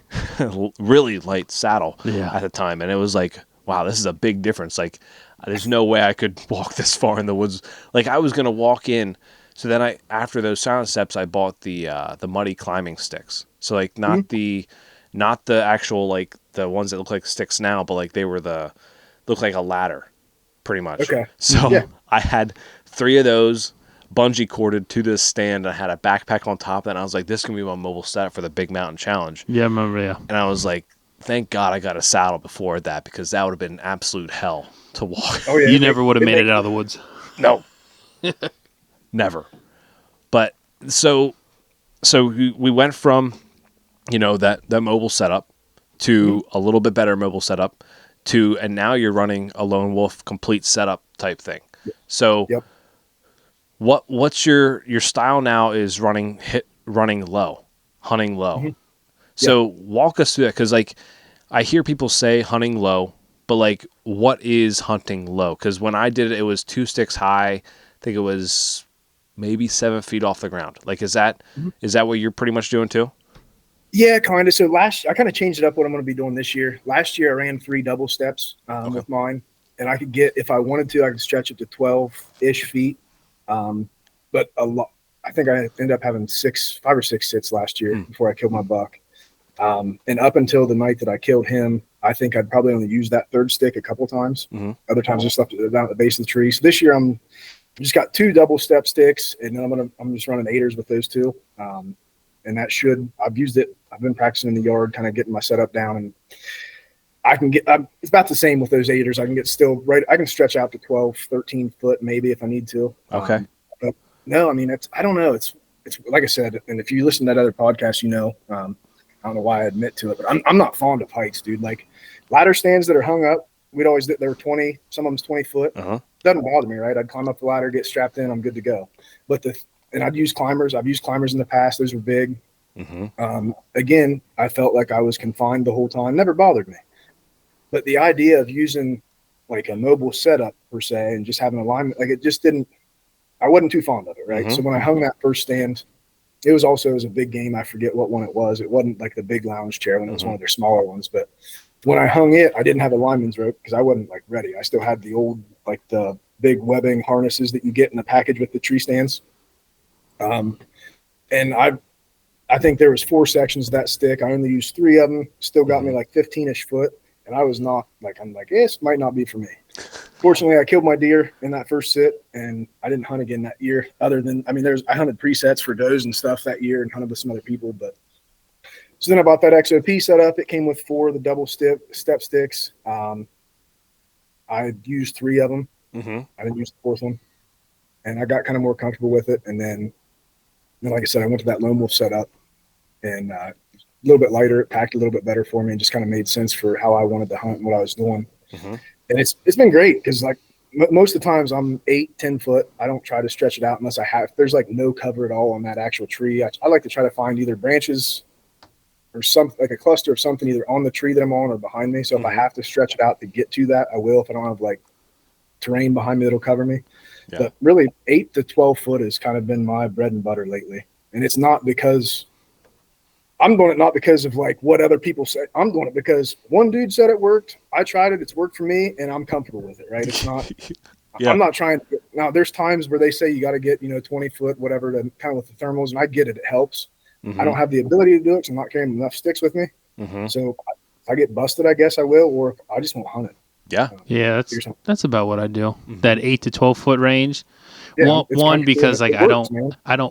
really light saddle at the time. And it was like, wow, this is a big difference. Like there's no way I could walk this far in the woods. Like I was going to walk in. So then after those silent steps, I bought the muddy climbing sticks. So like not the actual, like the ones that look like sticks now, but like they were look like a ladder pretty much. Okay. So I had 3 of those bungee corded to this stand. I had a backpack on top, and I was like, this can be my mobile setup for the Big Mountain Challenge. Yeah, I remember, And I was like, thank God I got a saddle before that because that would have been absolute hell to walk. Oh, yeah. You never would have made it out of the woods. No. Never. But so we went from, that mobile setup to a little bit better mobile setup and now you're running a lone wolf complete setup type thing. So what's your style now is running low, hunting low. So walk us through that. Cause like I hear people say hunting low, but like what is hunting low? Cause when I did it, it was 2 sticks high. I think it was maybe 7 feet off the ground. Like, is that what you're pretty much doing too? Yeah, kind of. So I kind of changed it up what I'm going to be doing this year. Last year I ran 3 double steps with mine, and I could get, if I wanted to, I could stretch it to 12-ish feet. But I think I ended up having 5 or 6 sits last year before I killed my buck. And up until the night that I killed him, I think I'd probably only used that 3rd stick a couple times. Other times I just left it down at the base of the tree. So this year I just got 2 double step sticks, and then I'm just running 8ers with those 2. And that I've used it. I've been practicing in the yard, kind of getting my setup down, and I can it's about the same with those 8ers. I can get I can stretch out to 12, 13 foot maybe if I need to. Okay. But no, I mean, I don't know. It's like I said, and if you listen to that other podcast, I don't know why I admit to it, but I'm not fond of heights, dude. Like ladder stands that are hung up, they were 20, some of them's 20 foot. Doesn't bother me, right? I'd climb up the ladder, get strapped in, I'm good to go. And I'd use climbers. I've used climbers in the past. Those were big. Again, I felt like I was confined the whole time. Never bothered me. But the idea of using like a mobile setup per se and just having alignment, like it just didn't, I wasn't too fond of it, right? So when I hung that first stand, it was a big game. I forget what one it was. It wasn't like the big lounge chair when it was one of their smaller ones. But when I hung it, I didn't have a lineman's rope because I wasn't like ready. I still had the old, like the big webbing harnesses that you get in the package with the tree stands. And I think there was 4 sections of that stick. I only used 3 of them. Still got me like 15-ish foot. And I was not like, I'm like, this might not be for me. Fortunately, I killed my deer in that first sit, and I didn't hunt again that year. Other than, I mean, I hunted presets for does and stuff that year and hunted with some other people. But so then I bought that XOP setup. It came with 4 of the double step sticks. I used 3 of them. I didn't use the 4th one, and I got kind of more comfortable with it. And then like I said, I went to that lone wolf setup, and a little bit lighter. It packed a little bit better for me, and just kind of made sense for how I wanted to hunt and what I was doing. And it's been great because like most of the times I'm 8-10 foot. I don't try to stretch it out unless if there's like no cover at all on that actual tree. I like to try to find either branches or something like a cluster of something either on the tree that I'm on or behind me. So if I have to stretch it out to get to that, I will. If I don't have like terrain behind me that'll cover me. But really 8 to 12 foot has kind of been my bread and butter lately. And it's not because I'm doing it not because of like what other people say. I'm doing it because one dude said it worked. I tried it. It's worked for me, and I'm comfortable with it. Right? It's not. I'm not trying to. Now, there's times where they say you got to get 20 foot whatever to kind of with the thermals, and I get it. It helps. I don't have the ability to do it because I'm not carrying enough sticks with me. So if I get busted, I guess I will, or I just won't hunt it. Yeah, that's about what I do. That 8 to 12 foot range. Yeah, one because like I don't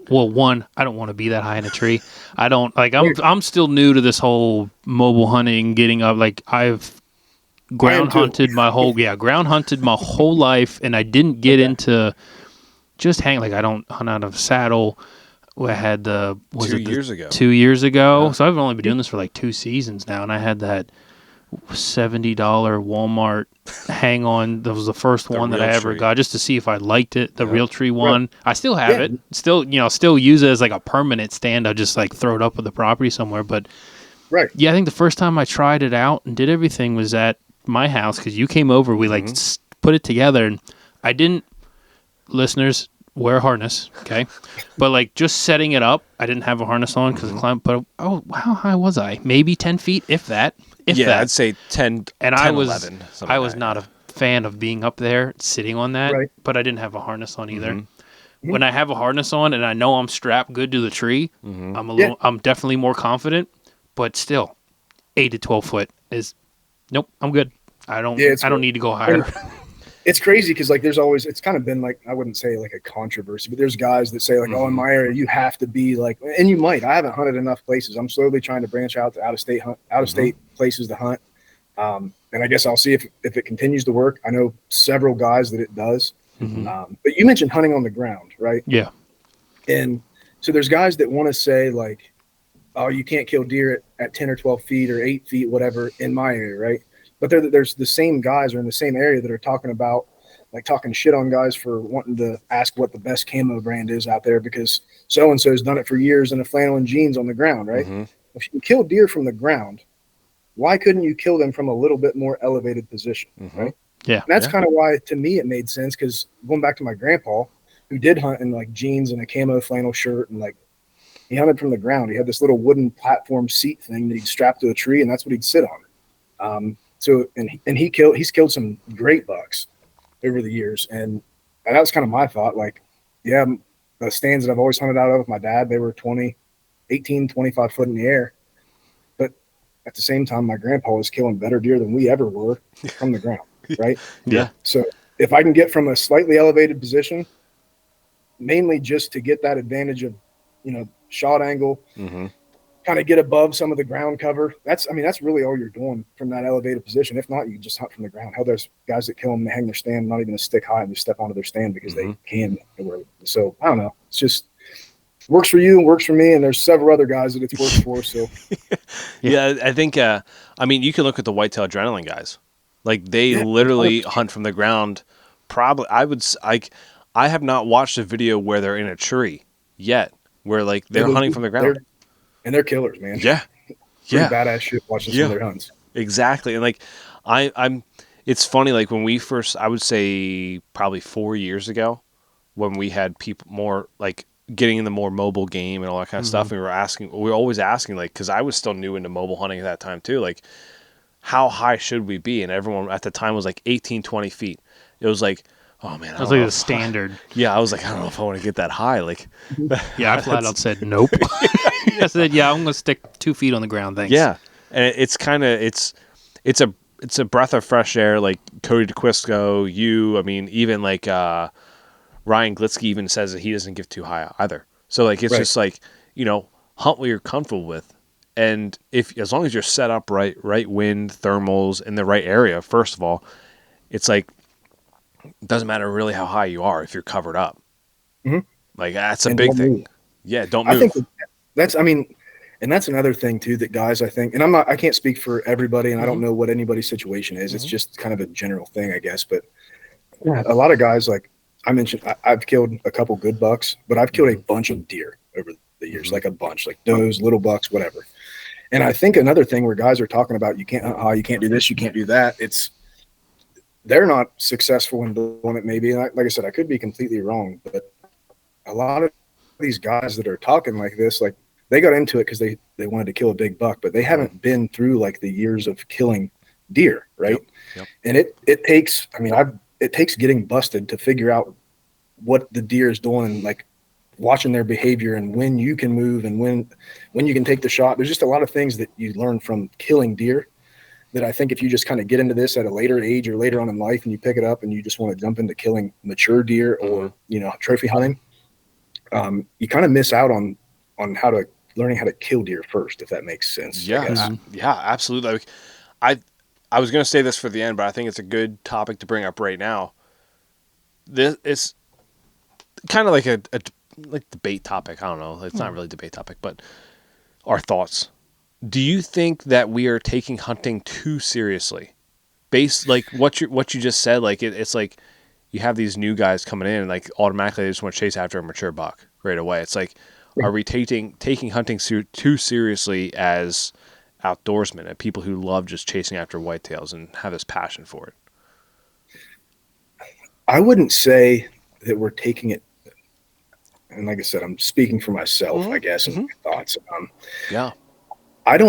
want to be that high in a tree. I don't like I'm still new to this whole mobile hunting, getting up. Like I've ground hunted my whole life, and I didn't get into just hang. Like I don't hunt out of a saddle. I had 2 years ago. 2 years ago, so I've only been doing this for like 2 seasons now, and I had that $70 Walmart hang on. That was the first one that I ever got just to see if I liked it. The Real Tree one. I still have it. Still use it as like a permanent stand. I just like throw it up with the property somewhere. But yeah, I think the first time I tried it out and did everything was at my house because you came over. We like put it together, and I didn't. Listeners, wear a harness, okay? But like just setting it up, I didn't have a harness on because the climb. But how high was I? Maybe 10 feet, if that. I'd say 10, and 10, I was 11. I was not a fan of being up there sitting on that, but I didn't have a harness on either. When I have a harness on and I know I'm strapped good to the tree, I'm definitely more confident. But still, 8 to 12 foot is nope. I'm good. I don't need to go higher. It's crazy because like it's kind of been like, I wouldn't say like a controversy, but there's guys that say like, oh, in my area you have to be like, and you might. I haven't hunted enough places. I'm slowly trying to branch out to out of state places to hunt. And I guess I'll see if it continues to work. I know several guys that it does. But you mentioned hunting on the ground, right? Yeah. And so there's guys that want to say like, oh, you can't kill deer at 10 or 12 feet or 8 feet, whatever, in my area, right? But there's the same guys are in the same area that are talking about, like talking shit on guys for wanting to ask what the best camo brand is out there because so-and-so's done it for years in a flannel and jeans on the ground, right? If you can kill deer from the ground, why couldn't you kill them from a little bit more elevated position, right? Yeah. And that's kind of why, to me, it made sense because going back to my grandpa, who did hunt in like jeans and a camo flannel shirt and like he hunted from the ground. He had this little wooden platform seat thing that he'd strap to a tree and that's what he'd sit on. So he's killed some great bucks over the years, and that was kind of my thought. Like, yeah, the stands that I've always hunted out of with my dad, they were 18, 25 foot in the air. But at the same time, my grandpa was killing better deer than we ever were from the ground, right? Yeah. So if I can get from a slightly elevated position, mainly just to get that advantage of, shot angle, kind of get above some of the ground cover. That's really all you're doing from that elevated position. If not, you just hunt from the ground. Hell, there's guys that kill them, they hang their stand, not even a stick high, and just step onto their stand because they can. So I don't know. It's just works for you and works for me, and there's several other guys that it's worked for. So yeah, I think. You can look at the whitetail adrenaline guys. Like they literally hunt from the ground. Probably, I have not watched a video where they're in a tree yet, where like they're hunting from the ground. And they're killers, man. Yeah. Pretty badass shit watching some of their hunts. Exactly. And like I'm it's funny, like when we first, I would say probably 4 years ago, when we had people more like getting in the more mobile game and all that kind of stuff, and we were always asking, like, because I was still new into mobile hunting at that time too, like, how high should we be? And everyone at the time was like 18, 20 feet. It was like, oh man, that was like the standard. Yeah, I was like, I don't know if I want to get that high. Like, yeah, I flat out said nope. I said, yeah, I'm gonna stick 2 feet on the ground. Thanks. Yeah, and it's kind of it's a breath of fresh air. Like Cody DeQuisco, I mean, even like Ryan Glitzky even says that he doesn't give too high either. So like it's just like, hunt what you're comfortable with. And as long as you're set up right wind, thermals in the right area, first of all, it's like, it doesn't matter really how high you are if you're covered up. Mm-hmm. Like that's a big thing. Move. Yeah, don't move. I think and that's another thing too that guys, I think, and I can't speak for everybody, and I don't know what anybody's situation is. It's just kind of a general thing, I guess. But a lot of guys, like I mentioned, I've killed a couple good bucks, but I've killed a bunch of deer over the years, like a bunch, like does, little bucks, whatever. And I think another thing where guys are talking about, you can't hunt high, you can't do this, you can't do that. They're not successful in doing it, maybe. And like I said, I could be completely wrong, but a lot of these guys that are talking like this, like they got into it because they wanted to kill a big buck, but they haven't been through like the years of killing deer, right? Yep. And it takes, it takes getting busted to figure out what the deer is doing, and like watching their behavior and when you can move and when you can take the shot. There's just a lot of things that you learn from killing deer that I think if you just kind of get into this at a later age or later on in life and you pick it up and you just want to jump into killing mature deer or, trophy hunting, you kind of miss out on learning how to kill deer first, if that makes sense. Yeah. Yeah, absolutely. I was going to say this for the end, but I think it's a good topic to bring up right now. This is kind of like a debate topic. I don't know. It's not really a debate topic, but our thoughts. Do you think that we are taking hunting too seriously? Based like what you just said, like it's like you have these new guys coming in and like automatically they just want to chase after a mature buck right away. It's like, are we taking hunting too seriously as outdoorsmen and people who love just chasing after whitetails and have this passion for it? I wouldn't say that we're taking it. And like I said, I'm speaking for myself, I guess, and my thoughts. I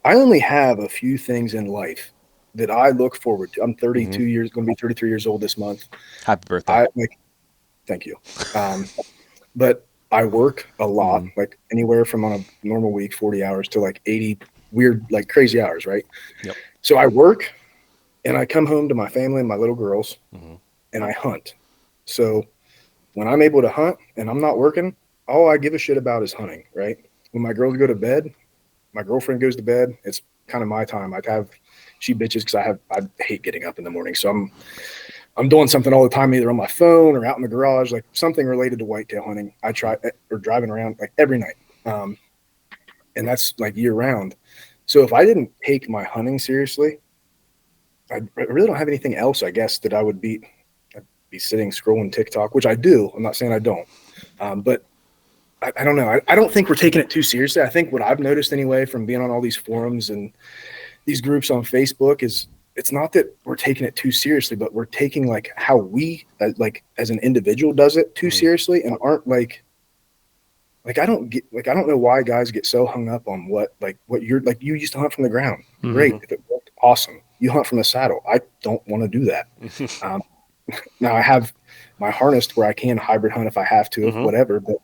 only have a few things in life that I look forward to. I'm 32 years, going to be 33 years old this month. Happy birthday. Thank you. But I work a lot, like anywhere from on a normal week, 40 hours to like 80 weird, like crazy hours. Right. Yep. So I work and I come home to my family and my little girls and I hunt. So when I'm able to hunt and I'm not working, all I give a shit about is hunting, right? When my girls go to bed, my girlfriend goes to bed, it's kind of my time. She bitches because I hate getting up in the morning. So I'm doing something all the time, either on my phone or out in the garage, like something related to whitetail hunting. I try, or driving around like every night. And that's like year round. So if I didn't take my hunting seriously, I really don't have anything else, I guess, that I'd be sitting scrolling TikTok, which I do. I'm not saying I don't. But I don't know. I don't think we're taking it too seriously. I think what I've noticed anyway from being on all these forums and these groups on Facebook is it's not that we're taking it too seriously, but we're taking like how we as an individual does it too seriously and aren't like I don't know why guys get so hung up on what you're like. You used to hunt from the ground. Great. If it worked, awesome. You hunt from a saddle. I don't want to do that. Now I have my harness where I can hybrid hunt if I have to, whatever, but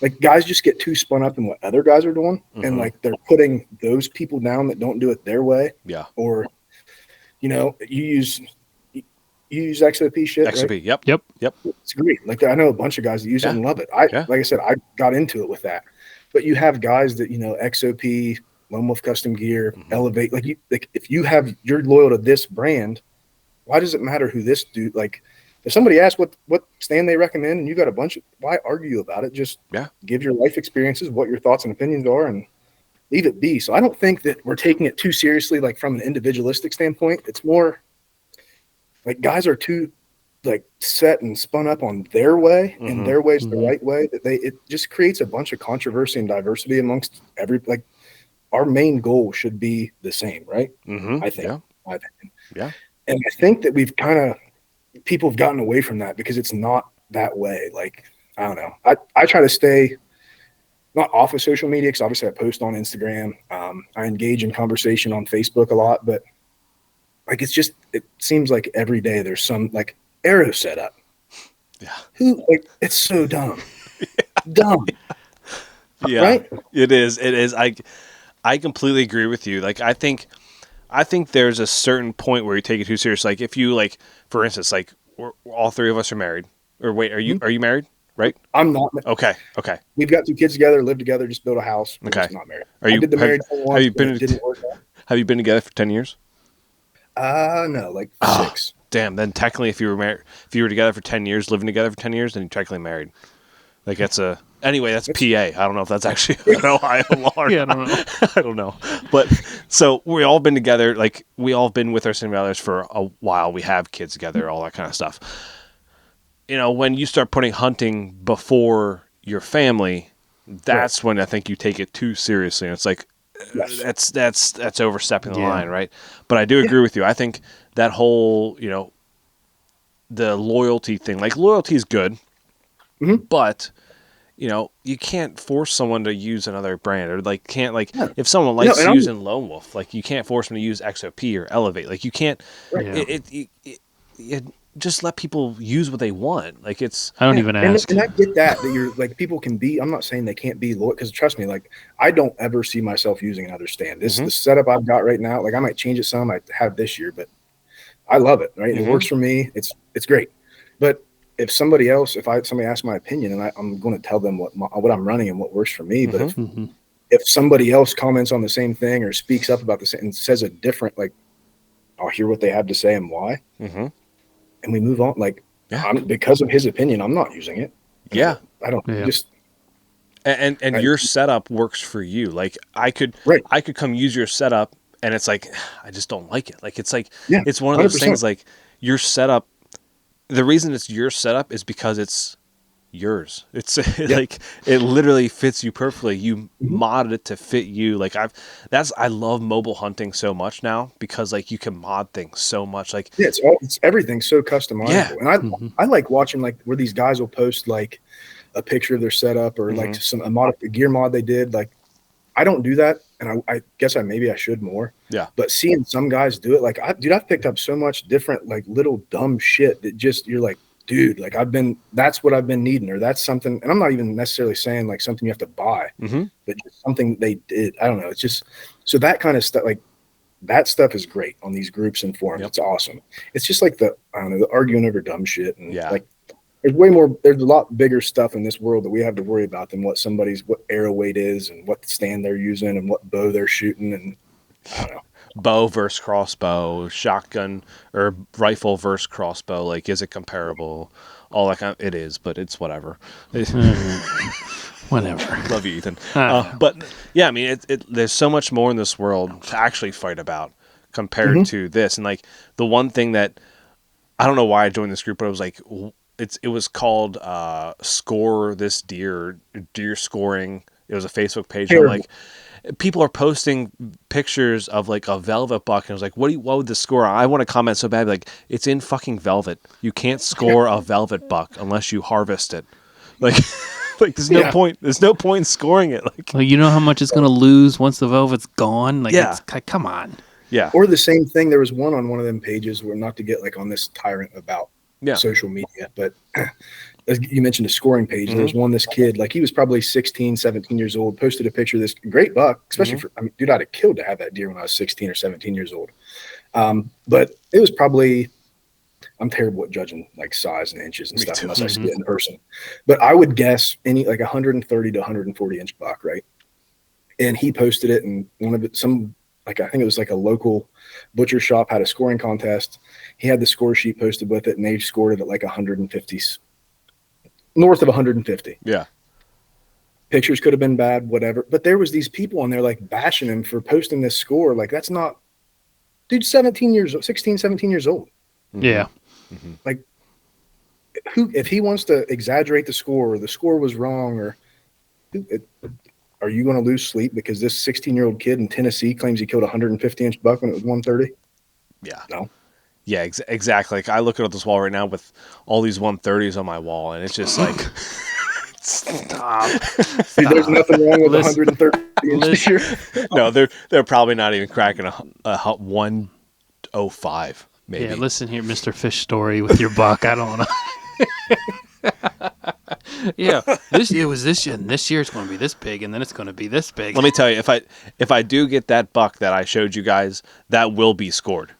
like guys just get too spun up in what other guys are doing. And like, they're putting those people down that don't do it their way. Yeah. Or, you use XOP shit. XOP. Right? Yep. It's great. Like I know a bunch of guys that use it and love it. Like I said, I got into it with that, but you have guys that, XOP, Lone Wolf Custom Gear, Elevate, if you're loyal to this brand, why does it matter who this dude, like if somebody asks what stand they recommend and you got a bunch of, why argue about it? Just give your life experiences, what your thoughts and opinions are, and leave it be. So I don't think that we're taking it too seriously, like from an individualistic standpoint. It's more like guys are too like set and spun up on their way, and their way's the right way, that it just creates a bunch of controversy and diversity amongst like our main goal should be the same, right? I think. Yeah. And I think that people have gotten away from that because it's not that way. Like, I don't know. I try to stay not off of social media, because obviously I post on Instagram. I engage in conversation on Facebook a lot, but like, it seems like every day there's some like arrow set up. Yeah. It's so dumb. Dumb. Yeah. Right? It is. I completely agree with you. Like, I think there's a certain point where you take it too serious. Like, if you, like, for instance, like, all three of us are married. Or wait, are you married? Right? I'm not. Okay. We've got 2 kids together, live together, just built a house. We're okay. Just not married. I did the married thing once, it didn't work out. Have you been together for 10 years? No, like 6. Damn. Then technically, if you were together for 10 years, living together for 10 years, then you're technically married. Like, that's PA. I don't know if that's actually an Ohio law. Yeah, I don't know. I don't know. But so we all been together. Like, we all been with our significant others for a while. We have kids together, all that kind of stuff. You know, when you start putting hunting before your family, that's when I think you take it too seriously. And it's like, that's overstepping the line, right? But I do agree with you. I think that whole, you know, the loyalty thing, like, loyalty is good, but, you know, you can't force someone to use another brand, or like if someone likes using Lone Wolf, like, you can't force them to use XOP or Elevate. Like, you can't. It just let people use what they want. Like, it's. I don't even ask. And I get that you're like, people can be. I'm not saying they can't be loyal, because trust me, like, I don't ever see myself using another stand. This is the setup I've got right now. Like, I might change it some. I have this year, but I love it. Right, it works for me. It's great. But if somebody asks my opinion, and I'm going to tell them what I'm running and what works for me. But if somebody else comments on the same thing or speaks up about the same and says a different, like, I'll hear what they have to say and why, and we move on. Like, because of his opinion, I'm not using it. I don't just. And your setup works for you. Like, I could come use your setup, and it's like, I just don't like it. Like, it's like, it's one of those 100%. Things, like, your setup. The reason it's your setup is because it's yours. It's like, it literally fits you perfectly. You modded it to fit you. Like, I love mobile hunting so much now, because, like, you can mod things so much. Like, it's everything so customizable. And I like watching, like, where these guys will post, like, a picture of their setup, or like a gear mod they did. Like, I don't do that, and I guess maybe I should more. Yeah. But seeing some guys do it, like, I've picked up so much different, like, little dumb shit that just, you're like, dude, like, that's what I've been needing, or that's something. And I'm not even necessarily saying, like, something you have to buy, but just something they did. I don't know. It's just, so that kind of stuff, like, that stuff is great on these groups and forums. It's awesome. It's just like the arguing over dumb shit. And like, there's a lot bigger stuff in this world that we have to worry about than what arrow weight is, and what stand they're using, and what bow they're shooting. And I don't know. Bow versus crossbow, shotgun or rifle versus crossbow. Like, is it comparable? All that kind of, it is, but it's whatever. Whatever. Love you, Ethan. But yeah, I mean, there's so much more in this world to actually fight about compared to this. And, like, the one thing that, I don't know why I joined this group, but it was like, it was called Score This Deer Scoring. It was a Facebook page. I'm like, people are posting pictures of, like, a velvet buck, and I was like, what would the score? I want to comment so bad, like, it's in fucking velvet. You can't score a velvet buck unless you harvest it. Like, like, there's no point. There's no point in scoring it. Like, well, you know how much it's going to lose once the velvet's gone. Like, it's, come on. Yeah. Or the same thing. There was one on one of them pages where, not to get, like, on this tyrant about social media, but as you mentioned, a scoring page. There was this kid, like, he was probably 16, 17 years old, posted a picture of this great buck, especially for, I mean, dude, I'd have killed to have that deer when I was 16 or 17 years old. But it was probably, I'm terrible at judging, like, size and inches and stuff unless I see it in person. But I would guess any, like, 130 to 140 inch buck, right? And he posted it, and I think it was like a local butcher shop had a scoring contest. He had the score sheet posted with it, and they scored it at like 150, north of 150. Yeah. Pictures could have been bad, whatever. But there was these people on there, like, bashing him for posting this score. Like, that's not, dude, 16, 17 years old. Yeah. Like, if he wants to exaggerate the score, or the score was wrong, or are you going to lose sleep because this 16-year-old kid in Tennessee claims he killed a 150-inch buck when it was 130? Yeah. No. Yeah, exactly. Like I look at this wall right now with all these 130s on my wall, and it's just like, stop. See, there's nothing wrong with 130-inch deer. No, they're probably not even cracking a 105. Maybe. Yeah, listen here, Mr. Fish Story, with your buck. I don't know. Yeah, this year, and this year it's going to be this big, and then it's going to be this big. Let me tell you, if I do get that buck that I showed you guys, that will be scored.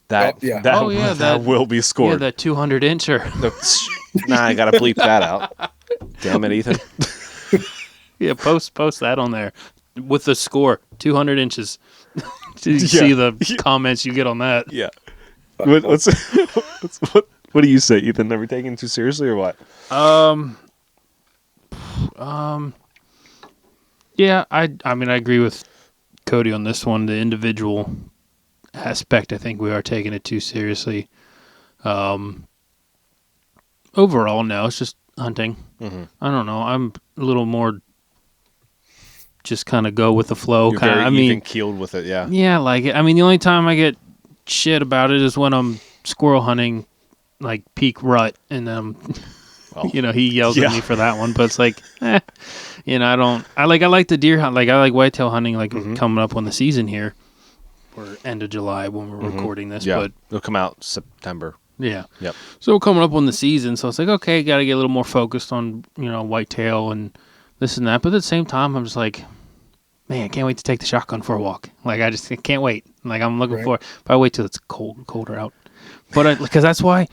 That will be scored. Yeah, that 200-incher. Nah, I got to bleep that out. Damn it, Ethan. Yeah, post that on there with the score, 200 inches. Did you see the comments you get on that? Yeah. What do you say, Ethan? Are we taking it too seriously or what? Yeah, I mean, I agree with Cody on this one. The individual aspect, I think we are taking it too seriously. Overall, no, it's just hunting. Mm-hmm. I don't know. I'm a little more just kind of go with the flow. You're very even keeled with it, yeah. Yeah, like I mean, the only time I get shit about it is when I'm squirrel hunting, like peak rut, and he yells at me for that one. But it's like, I like the deer hunt. Like I like whitetail hunting. Like coming up on the season here, or end of July when we're recording this. Yeah, but it'll come out September. Yeah. Yep. So coming up on the season, so it's like, okay, got to get a little more focused on whitetail and this and that. But at the same time, I'm just like, man, I can't wait to take the shotgun for a walk. Like I can't wait. Like I'm looking for. But I wait till it's colder out. But because that's why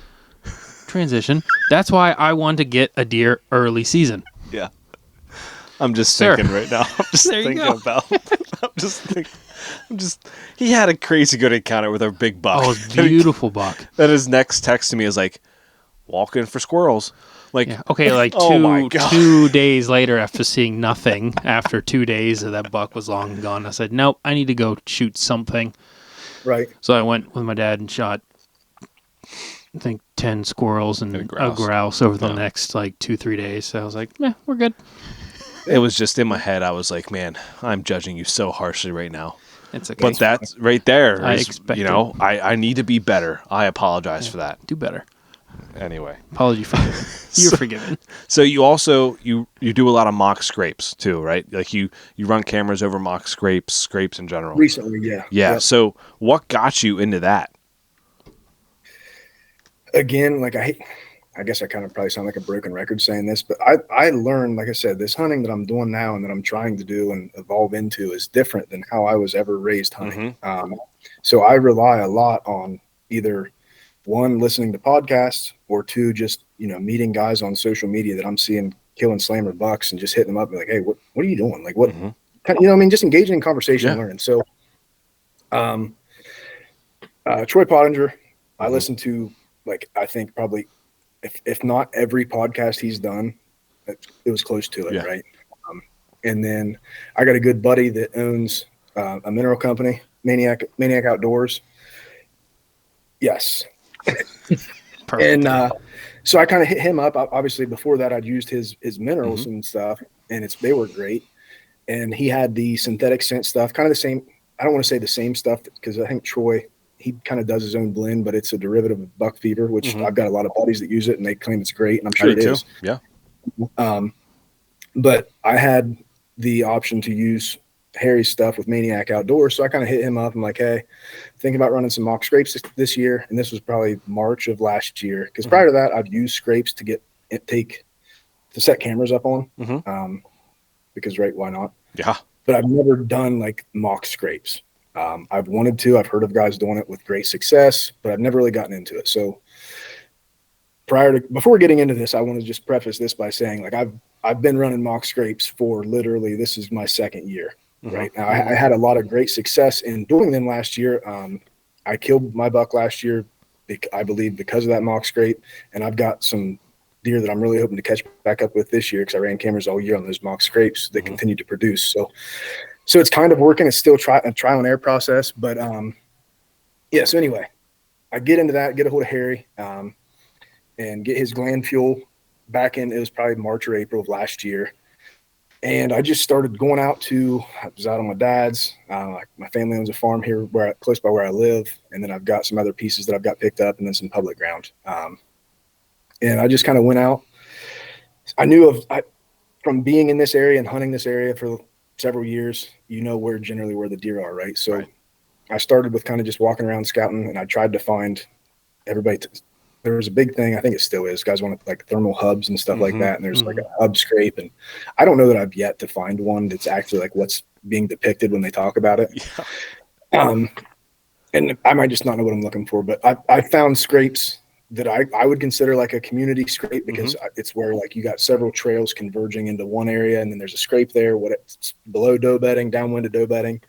transition. That's why I wanted to get a deer early season. Yeah. I'm just thinking right now. I'm just thinking about. He had a crazy good encounter with a big buck. Oh, it's beautiful buck. Then his next text to me is like, walking for squirrels. Like, yeah. Okay, like 2 days later, after seeing nothing, after 2 days, that buck was long gone. I said, nope, I need to go shoot something. Right. So I went with my dad and shot, I think, 10 squirrels and a grouse over the next 2-3 days. So I was like, we're good. It was just in my head. I was like, man, I'm judging you so harshly right now. It's okay. But that's right there. I expect I need to be better. I apologize for that. Do better. Anyway. Apology forgiven. You're forgiven. So you also, you do a lot of mock scrapes too, right? Like you run cameras over mock scrapes in general. Recently, yeah. Yeah. Yep. So what got you into that? Again, I guess I kind of probably sound like a broken record saying this, but I learned, like I said, this hunting that I'm doing now and that I'm trying to do and evolve into is different than how I was ever raised hunting. Mm-hmm. So I rely a lot on either one, listening to podcasts, or two, just, meeting guys on social media that I'm seeing killing slammer bucks and just hitting them up and be like, hey, what are you doing? Like what, just engaging in conversation and learning. So, Troy Pottinger, I listen to, I think probably, if not every podcast he's done, it was close to it, right? And then I got a good buddy that owns a mineral company, Maniac Outdoors. Yes. And so I kind of hit him up. Obviously, before that, I'd used his minerals and stuff, and they were great. And he had the synthetic scent stuff, kind of the same. I don't want to say the same stuff because I think Troy, he kind of does his own blend, but it's a derivative of buck fever, which I've got a lot of buddies that use it and they claim it's great. And I'm sure it is. Yeah. But I had the option to use Harry's stuff with Maniac Outdoors. So I kind of hit him up. I'm like, hey, thinking about running some mock scrapes this year. And this was probably March of last year. Cause prior to that, I'd use scrapes to set cameras up on. Because why not? Yeah. But I've never done mock scrapes. I've wanted to. I've heard of guys doing it with great success, but I've never really gotten into it. So before getting into this, I want to just preface this by saying I've been running mock scrapes for literally, this is my second year. Right now, I had a lot of great success in doing them last year. I killed my buck last year, I believe, because of that mock scrape, and I've got some deer that I'm really hoping to catch back up with this year because I ran cameras all year on those mock scrapes that continue to produce. So it's kind of working. It's still a trial and error process, but So anyway, I get into that, get a hold of Harry, and get his gland fuel back in. It was probably March or April of last year. And I just started going out I was out on my dad's. My family owns a farm here close by where I live. And then I've got some other pieces that I've got picked up and then some public ground. And I just kind of went out. I knew from being in this area and hunting this area for several years, generally where the deer are, right? So I started with kind of just walking around scouting, and I tried to find everybody. There was a big thing, I think it still is. Guys want like thermal hubs and stuff like that, and there's like a hub scrape, and I don't know that I've yet to find one that's actually like what's being depicted when they talk about it. Yeah. And I might just not know what I'm looking for, but I found scrapes that I would consider like a community scrape because it's where like you got several trails converging into one area, and then there's a scrape there. It's below doe bedding, downwind of doe bedding.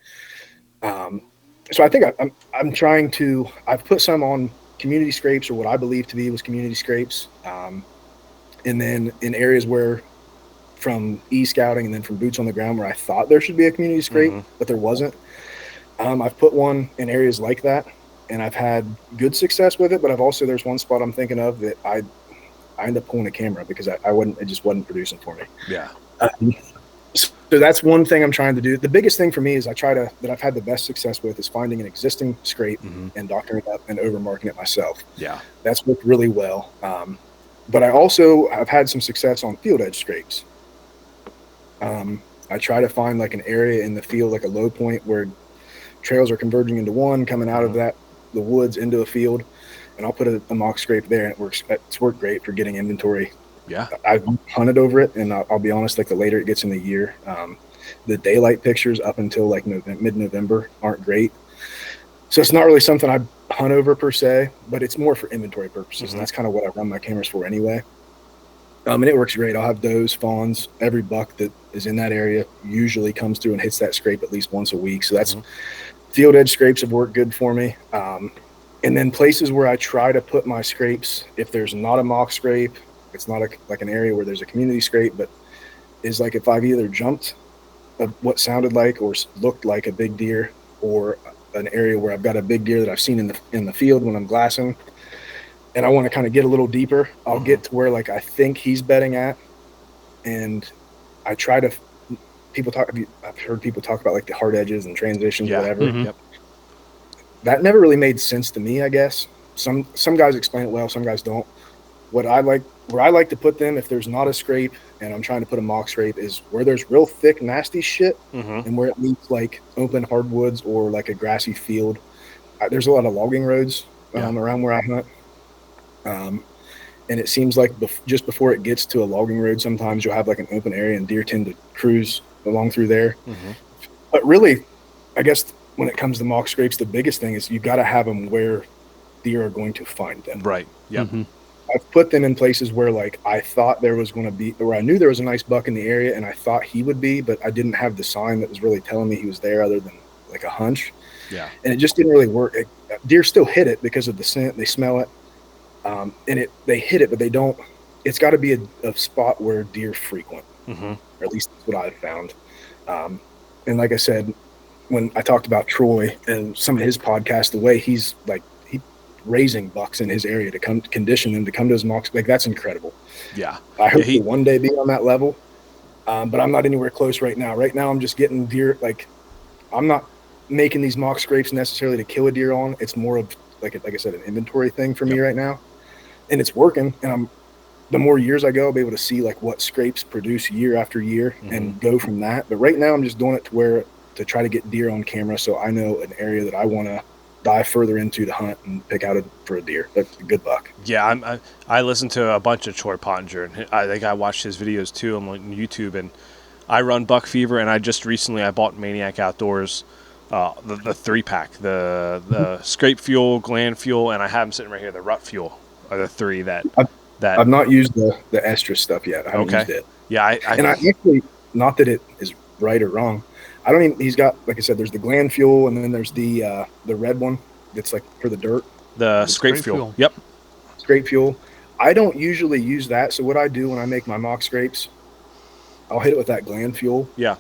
So I think I'm trying to. I've put some on community scrapes, or what I believe to be was community scrapes, and then in areas where from e-scouting and then from boots on the ground where I thought there should be a community scrape, but there wasn't. I've put one in areas like that, and I've had good success with it. But there's one spot I'm thinking of that I end up pulling a camera because it just wasn't producing for me. Yeah. So that's one thing I'm trying to do. The biggest thing for me is that I've had the best success with is finding an existing scrape and doctoring it up and overmarking it myself. Yeah. That's worked really well. But I've had some success on field edge scrapes. I try to find like an area in the field, like a low point where trails are converging into one, coming out of the woods into a field, and I'll put a mock scrape there, and it's worked great for getting inventory. Yeah, I've hunted over it, and I'll be honest, like the later it gets in the year, the daylight pictures up until like mid-November aren't great. So it's not really something I hunt over per se, but it's more for inventory purposes, and that's kind of what I run my cameras for anyway. And it works great. I'll have does, fawns. Every buck that is in that area usually comes through and hits that scrape at least once a week. So that's field edge scrapes have worked good for me. And then places where I try to put my scrapes, if there's not a mock scrape, it's not like an area where there's a community scrape, but is like if I've either jumped what sounded like or looked like a big deer, or an area where I've got a big deer that I've seen in the field when I'm glassing, and I want to kind of get a little deeper, I'll get to where like I think he's bedding at, and I try to. I've heard people talk about like the hard edges and transitions, whatever. Yep. That never really made sense to me, I guess. Some guys explain it well, some guys don't. Where I like to put them, if there's not a scrape and I'm trying to put a mock scrape, is where there's real thick, nasty shit, and where it meets like open hardwoods or like a grassy field. There's a lot of logging roads around where I hunt. And it seems like just before it gets to a logging road, sometimes you'll have like an open area and deer tend to cruise along through there. But really, I guess when it comes to mock scrapes, the biggest thing is you got to have them where deer are going to find them. Right. Yep. I've put them in places where like I thought there was going to be, where I knew there was a nice buck in the area and I thought he would be, but I didn't have the sign that was really telling me he was there other than like a hunch. Yeah. And it just didn't really work. Deer still hit it because of the scent. They smell it. And they hit it, but they don't. It's got to be a spot where deer frequent, or at least that's what I've found. And like I said, when I talked about Troy and some of his podcasts, the way he's like raising bucks in his area to condition them to come to his mocks, like that's incredible. Yeah, I hope to one day be on that level, but I'm not anywhere close right now. Right now, I'm just getting deer. Like I'm not making these mock scrapes necessarily to kill a deer on. It's more of like I said, an inventory thing for me right now. And it's working, and the more years I go, I'll be able to see like what scrapes produce year after year and go from that. But right now I'm just doing it to try to get deer on camera, so I know an area that I want to dive further into to hunt and pick out for a deer. That's a good buck. Yeah, I listen to a bunch of Troy Pottinger, and I think I watched his videos too on YouTube, and I run Buck Fever, and I just recently bought Maniac Outdoors, the 3-pack, the scrape fuel, gland fuel, and I have them sitting right here, the rut fuel. Are the three that I've not used the estrus stuff yet. I haven't used it. Yeah, I actually, not that it is right or wrong. I don't even. He's got, like I said, there's the gland fuel, and then there's the red one that's like for the dirt. The scrape fuel. Yep. Scrape fuel. I don't usually use that. So what I do when I make my mock scrapes, I'll hit it with that gland fuel. Yeah.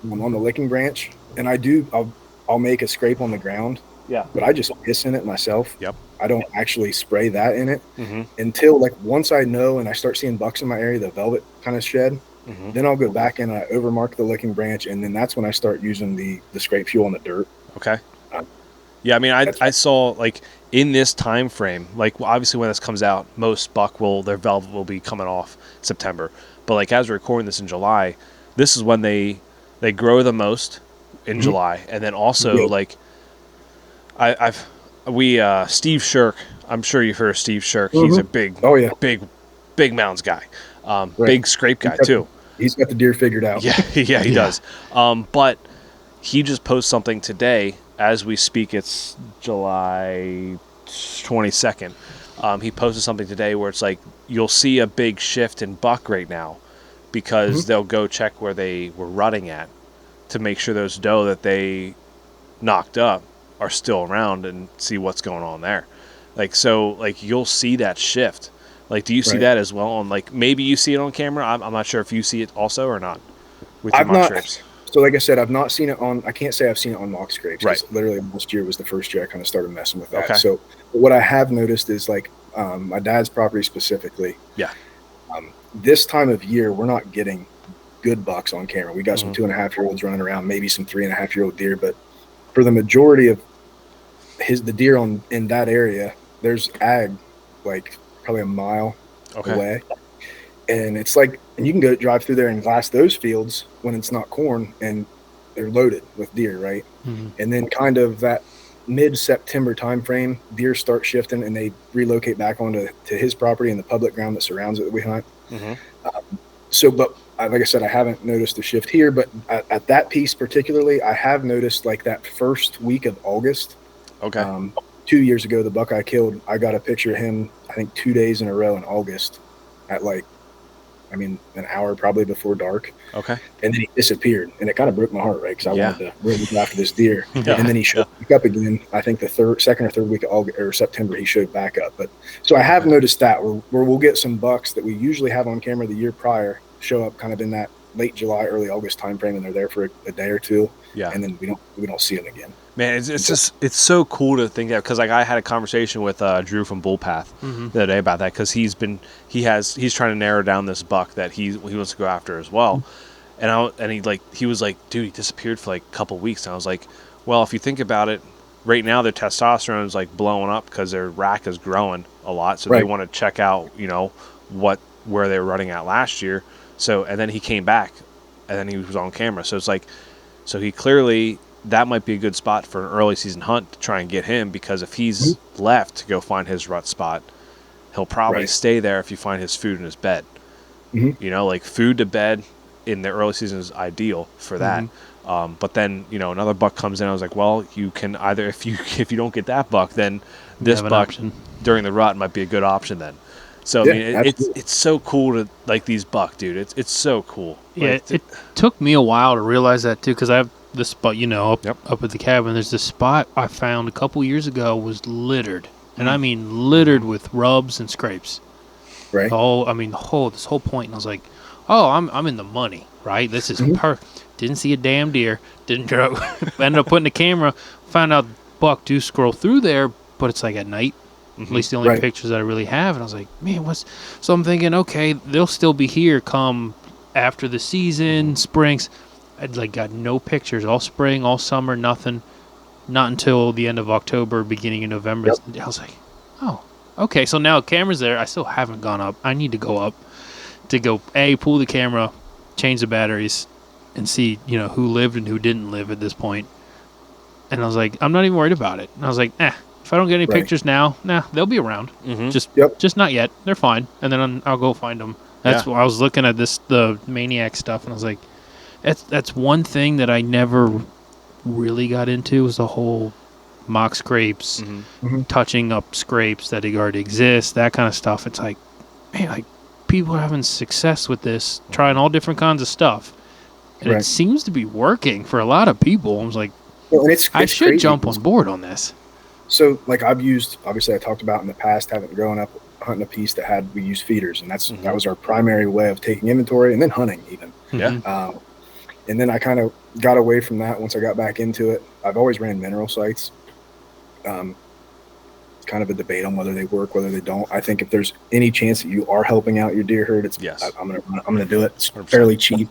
On the licking branch, and I'll make a scrape on the ground. Yeah. But I just piss in it myself. Yep. I don't actually spray that in it until like once I know and I start seeing bucks in my area, the velvet kind of shed. Then I'll go back and I overmark the licking branch, and then that's when I start using the scrape fuel on the dirt. Okay. Yeah, I mean, I saw like in this time frame, like obviously when this comes out, most buck their velvet will be coming off September. But like as we're recording this in July, this is when they grow the most in July, and then also like Steve Shirk. I'm sure you've heard of Steve Shirk. He's a big mounds guy, big scrape guy too. He's got the deer figured out. Yeah, he does. But he just posted something today as we speak. It's July 22nd. He posted something today where it's like you'll see a big shift in buck right now because they'll go check where they were rutting at to make sure those doe that they knocked up are still around and see what's going on there. Like, so like you'll see that shift. Like, do you see that as well on, like, maybe you see it on camera? I'm not sure if you see it also or not with your mock scrapes. So like I said, I've not seen it on, I can't say I've seen it on mock scrapes. Right. Literally last year was the first year I kind of started messing with that. Okay. So what I have noticed is like my dad's property specifically. Yeah. This time of year, we're not getting good bucks on camera. We got some 2.5-year-olds running around, maybe some 3.5-year-old deer, but for the majority of the deer in that area, there's ag like probably a mile away. And it's like, and you can go drive through there and glass those fields when it's not corn and they're loaded with deer, right? And then kind of that mid-September time frame, deer start shifting and they relocate back onto his property and the public ground that surrounds it that we hunt. But like I said, I haven't noticed a shift here, but at that piece particularly, I have noticed like that first week of August. 2 years ago, the buck I killed, I got a picture of him, I think 2 days in a row in August at like, an hour probably before dark. And then he disappeared, and it kind of broke my heart, right? Because I wanted to really go after this deer. And then he showed back up again. I think the second or third week of August or September, he showed back up. But so I have noticed that where we'll get some bucks that we usually have on camera the year prior show up kind of in that late July, early August time frame, and they're there for a day or two. And then we don't see them again. Man, it's so cool to think that, because like I had a conversation with Drew from Bullpath the other day about that, because he's trying to narrow down this buck that he wants to go after as well, and he was like, dude, he disappeared for like a couple of weeks, and I was like, well, if you think about it, right now their testosterone is like blowing up because their rack is growing a lot, so they want to check out where they were running at last year. So, and then he came back, and then he was on camera, so it's like, so he clearly. That might be a good spot for an early season hunt to try and get him, because if he's left to go find his rut spot, he'll probably stay there if you find his food in his bed. Like food to bed in the early season is ideal for that. But then, another buck comes in. I was like, well, you can either, if you don't get that buck, then this buck during the rut might be a good option then. So, it's so cool to like these buck, dude. It's so cool. Yeah, it took me a while to realize that too, because I have this spot, up at the cabin. There's this spot I found a couple years ago was littered, and I mean littered with rubs and scrapes. Right. This whole point, and I was like, oh, I'm in the money, right? This is perfect. Didn't see a damn deer. Didn't drove. Ended up putting the camera. Found out buck do scroll through there, but it's like at night. At least the only pictures that I really have. And I was like, man, so I'm thinking, okay, they'll still be here come after the season, springs. I'd like got no pictures all spring, all summer, nothing. Not until the end of October, beginning of November. I was like, oh, okay. So now camera's there. I still haven't gone up. I need to go up to pull the camera, change the batteries, and see, who lived and who didn't live at this point. And I was like, I'm not even worried about it. And I was like, if I don't get any pictures now, they'll be around. Just not yet. They're fine. And then I'll go find them. That's why I was looking at the Maniac stuff, and I was like, that's one thing that I never really got into, was the whole mock scrapes, touching up scrapes that already exist, that kind of stuff. It's like, man, like people are having success with this, trying all different kinds of stuff, and it seems to be working for a lot of people. I was like, I should crazy. Jump on board on this. So, like I've used, obviously I talked about in the past, having grown up hunting a piece that we used feeders, and that was our primary way of taking inventory, and then hunting even. And then I kind of got away from that once I got back into it. I've always ran mineral sights, because kind of a debate on whether they work, whether they don't. I think if there's any chance that you are helping out your deer herd, I'm gonna do it. It's 100%. Fairly cheap,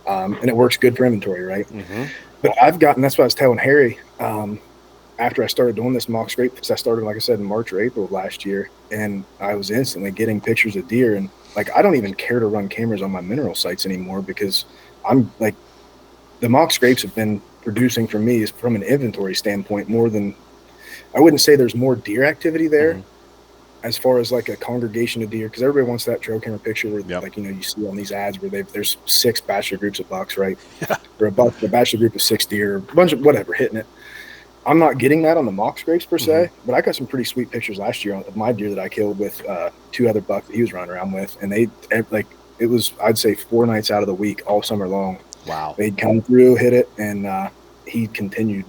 and it works good for inventory, right? Mm-hmm. But that's what I was telling Harry. After I started doing this mock scrape, because I started, like I said, in March or April of last year, and I was instantly getting pictures of deer, and like I don't even care to run cameras on my mineral sites anymore, because I'm like, the mock scrapes have been producing for me, is from an inventory standpoint, more than, I wouldn't say there's more deer activity there, as far as like a congregation of deer, because everybody wants that trail camera picture where like, you see on these ads where there's 6 bachelor groups of bucks, right? Yeah. Or a bachelor group of 6 deer, a bunch of whatever hitting it. I'm not getting that on the mock scrapes per se, but I got some pretty sweet pictures last year of my deer that I killed with 2 other bucks that he was running around with, and it was, I'd say 4 nights out of the week all summer long. Wow. They'd come through, hit it, and he continued.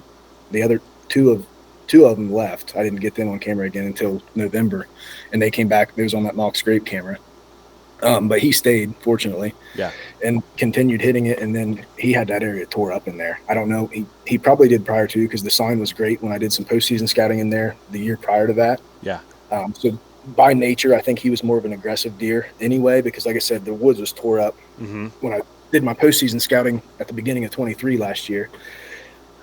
The other two of them left. I didn't get them on camera again until November, and they came back. It was on that mock scrape camera. But he stayed, fortunately, and continued hitting it. And then he had that area tore up in there. I don't know. He probably did prior to, because the sign was great when I did some postseason scouting in there the year prior to that. Yeah. So by nature, I think he was more of an aggressive deer anyway, because like I said, the woods was tore up when I did my postseason scouting at the beginning of 23 last year.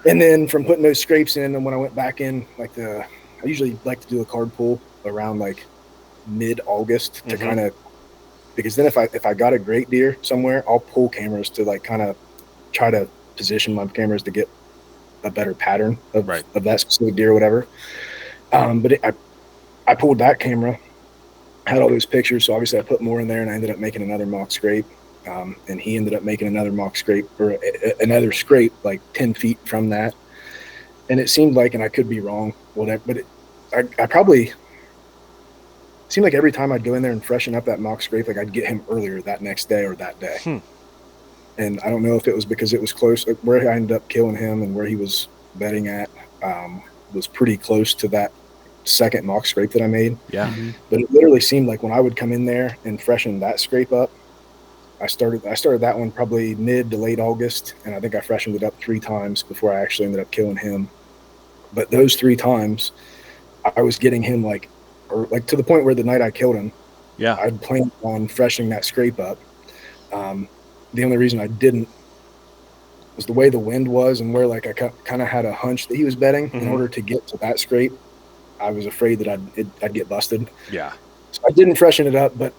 And then from putting those scrapes in, and when I went back in, I usually like to do a card pull around like mid-August to kind of, because then if I got a great deer somewhere, I'll pull cameras to like kind of try to position my cameras to get a better pattern of that specific deer or whatever. But I pulled that camera, had all those pictures, so obviously I put more in there, and I ended up making another mock scrape. And he ended up making another mock scrape, or another scrape like 10 feet from that. And it seemed like, and I could be wrong, whatever, but I probably seemed like every time I'd go in there and freshen up that mock scrape, like I'd get him earlier that next day or that day. And I don't know if it was because it was close, where I ended up killing him and where he was bedding at was pretty close to that second mock scrape that I made. Yeah. But it literally seemed like when I would come in there and freshen that scrape up, I started that one probably mid to late August, and I think I freshened it up 3 times before I actually ended up killing him. But those 3 times, I was getting him to the point where the night I killed him, I'd planned on freshening that scrape up. The only reason I didn't was the way the wind was, and where I kind of had a hunch that he was bedding. In order to get to that scrape, I was afraid that I'd get busted. Yeah. So I didn't freshen it up, but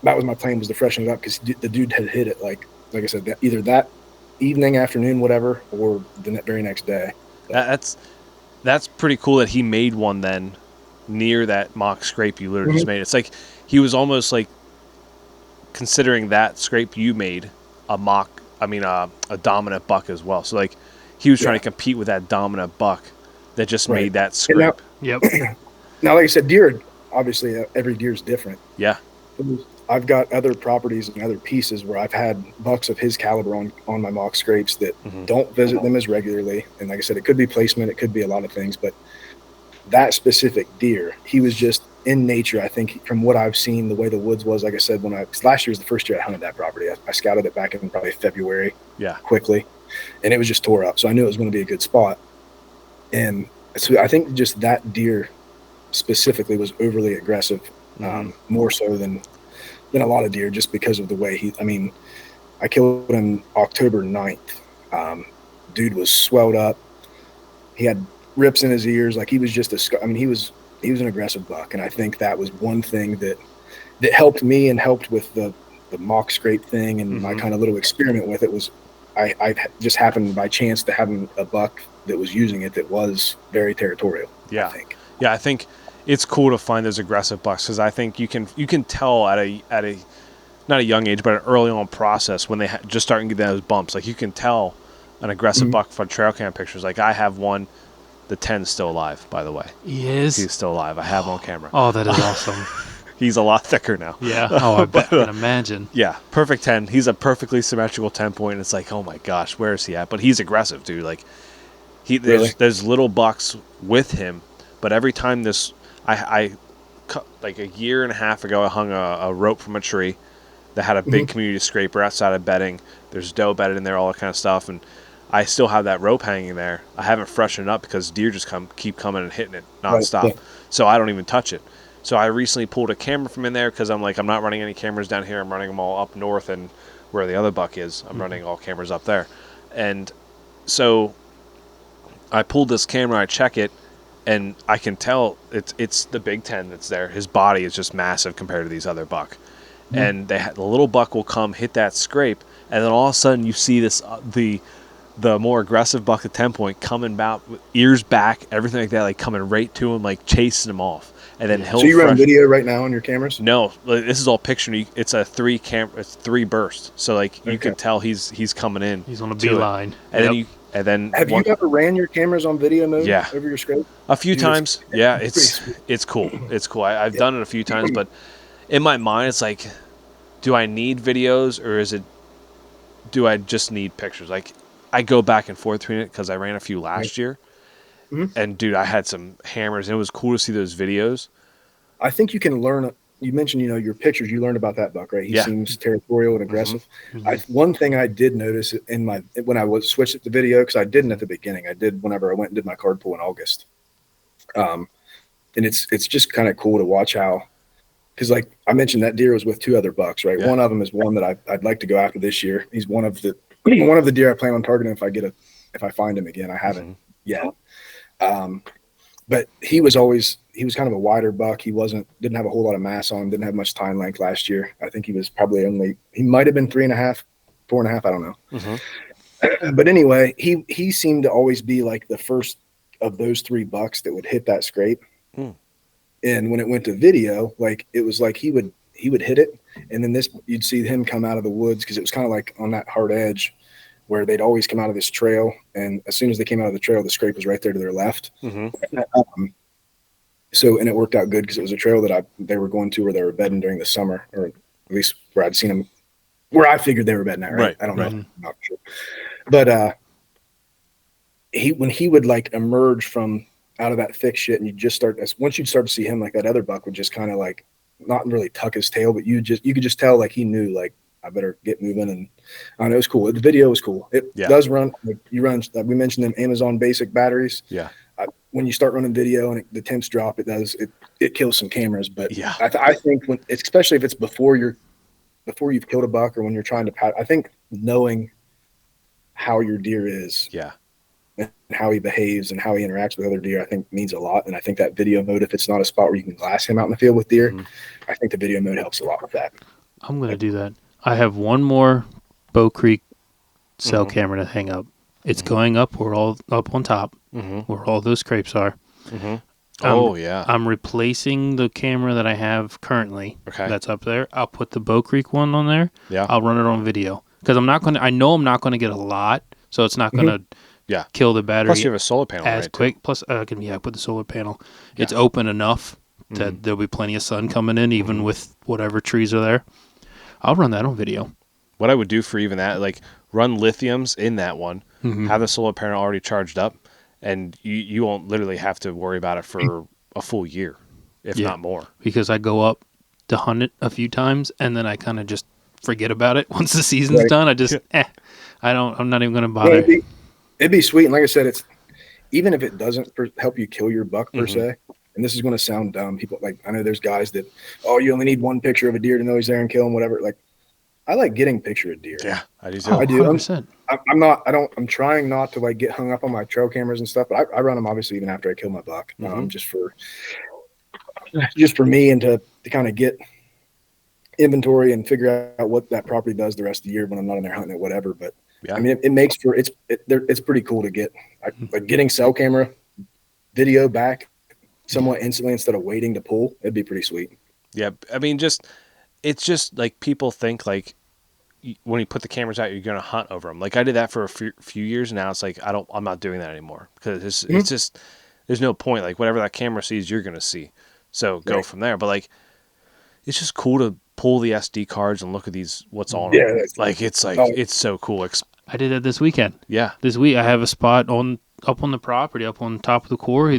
that was my plan, was to freshen it up, because the dude had hit it like I said, either that evening, afternoon, whatever, or the very next day. That's pretty cool that he made one then near that mock scrape you literally just made. It's like he was almost like considering that scrape you made a dominant buck as well. So like he was trying to compete with that dominant buck that just made that scrape. Now, like I said, deer, obviously every deer is different. Yeah. I've got other properties and other pieces where I've had bucks of his caliber on my mock scrapes that don't visit them as regularly. And like I said, it could be placement, it could be a lot of things, but that specific deer, he was just in nature. I think from what I've seen, the way the woods was, like I said, last year was the first year I hunted that property. I scouted it back in probably February, quickly, and it was just tore up. So I knew it was going to be a good spot. And so I think just that deer specifically was overly aggressive, more so than a lot of deer, just because of the way I killed him October 9th. Dude was swelled up. He had rips in his ears. Like he was just he was an aggressive buck. And I think that was one thing that helped me and helped with the mock scrape thing and my kind of little experiment with it was I just happened by chance to have a buck that was using it that was very territorial. Yeah. I think it's cool to find those aggressive bucks, because I think you can tell at a not a young age, but an early on process when they just start getting those bumps. Like you can tell an aggressive buck from trail cam pictures. Like I have one, the 10's still alive, by the way. He is? He's still alive. I have him on camera. Oh, that is awesome. He's a lot thicker now. Yeah. Oh, I can imagine. Yeah. Perfect 10. He's a perfectly symmetrical 10 point. It's like, oh my gosh, where is he at? But he's aggressive, dude. Like there's little bucks with him, but every time I like a year and a half ago, I hung a rope from a tree that had a big community scraper outside of bedding. There's doe bedded in there, all that kind of stuff. And I still have that rope hanging there. I haven't freshened it up because deer just keep coming and hitting it nonstop. Right. Yeah. So I don't even touch it. So I recently pulled a camera from in there because I'm like, I'm not running any cameras down here. I'm running them all up north and where the other buck is. I'm running all cameras up there. And so I pulled this camera, I check it, and I can tell it's the Big Ten that's there. His body is just massive compared to these other buck. Mm-hmm. And the little buck will come hit that scrape, and then all of a sudden you see this the more aggressive buck at 10 point coming about with ears back, everything like that, like coming right to him, like chasing him off. And then So you run video right now on your cameras? No, this is all picture. It's a it's 3 bursts. So like you can tell he's coming in. He's on a beeline. And then have you ever ran your cameras on video mode over your scrape? A few times. Yeah, it's cool. It's cool. I've done it a few times, but in my mind it's like, do I need videos or do I just need pictures? Like I go back and forth between it because I ran a few last year. Mm-hmm. And dude, I had some hammers and it was cool to see those videos. I think you can learn. You mentioned, your pictures, you learned about that buck, right? He seems territorial and aggressive. Mm-hmm. One thing I did notice when I was switched to video, because I didn't at the beginning, I did whenever I went and did my card pull in August. And it's just kind of cool to watch how, because like I mentioned, that deer was with 2 other bucks, right? Yeah. One of them is one that I'd like to go after this year. He's one of the deer I plan on targeting if I find him again. I haven't yet. But he was kind of a wider buck. He didn't have a whole lot of mass on him, didn't have much time length last year. I think he was probably he might have been 3.5, 4.5. I don't know. Mm-hmm. But anyway, he seemed to always be like the first of those 3 bucks that would hit that scrape. Mm. And when it went to video, like it was like he would hit it. And then you'd see him come out of the woods because it was kind of like on that hard edge where they'd always come out of this trail. And as soon as they came out of the trail, the scrape was right there to their left. Mm-hmm. And it worked out good because it was a trail that they were going to where they were bedding during the summer, or at least where I'd seen them, where I figured they were bedding at, right? I don't know. I'm not sure. But when he would like emerge from out of that thick shit, and once you'd start to see him, like that other buck would just kind of like not really tuck his tail, but you could just tell like he knew like, I better get moving. And I don't know, it was cool. The video was cool. It does run. We mentioned them Amazon basic batteries. Yeah. When you start running video and the temps drop, it kills some cameras. But I think especially if it's before you've killed a buck or when you're trying to I think knowing how your deer is, and how he behaves and how he interacts with other deer, I think means a lot. And I think that video mode, if it's not a spot where you can glass him out in the field with deer, I think the video mode helps a lot with that. I'm going to do that. I have one more Bow Creek cell camera to hang up. It's going up. We're all up on top where all those scrapes are. Mm-hmm. I'm replacing the camera that I have currently that's up there. I'll put the Bow Creek one on there. Yeah. I'll run it on video because I know I'm not going to get a lot, so it's not going to kill the battery. Plus you have a solar panel as quick. Plus I put the solar panel. Yeah. It's open enough that there'll be plenty of sun coming in even with whatever trees are there. I'll run that on video. What I would do for even that, like run lithiums in that one, have the solar panel already charged up, and you won't literally have to worry about it for a full year, if not more. Because I go up to hunt it a few times, and then I kind of just forget about it once the season's done. I just, I'm not even going to bother. It'd be sweet. And like I said, it's even if it doesn't help you kill your buck per se, and this is going to sound dumb. People I know there's guys that, you only need one picture of a deer to know he's there and kill him, whatever. Like, I like getting a picture of deer. Yeah, I do too. I do. I'm trying not to like get hung up on my trail cameras and stuff, but I run them obviously even after I kill my buck, just for me and to kind of get inventory and figure out what that property does the rest of the year when I'm not in there hunting it, whatever. But I mean, it makes for it's pretty cool to get like getting cell camera video back somewhat instantly instead of waiting to pull. It'd be pretty sweet. Yeah, I mean, it's just like people think like when you put the cameras out, you're going to hunt over them. Like I did that for a few years now. It's like I'm not doing that anymore because it's just there's no point. Like whatever that camera sees, you're going to see. So go from there. But like it's just cool to pull the SD cards and look at what's on them. Like it's so cool. I did that this weekend. Yeah, this week I have a spot up on the property, up on top of the quarry.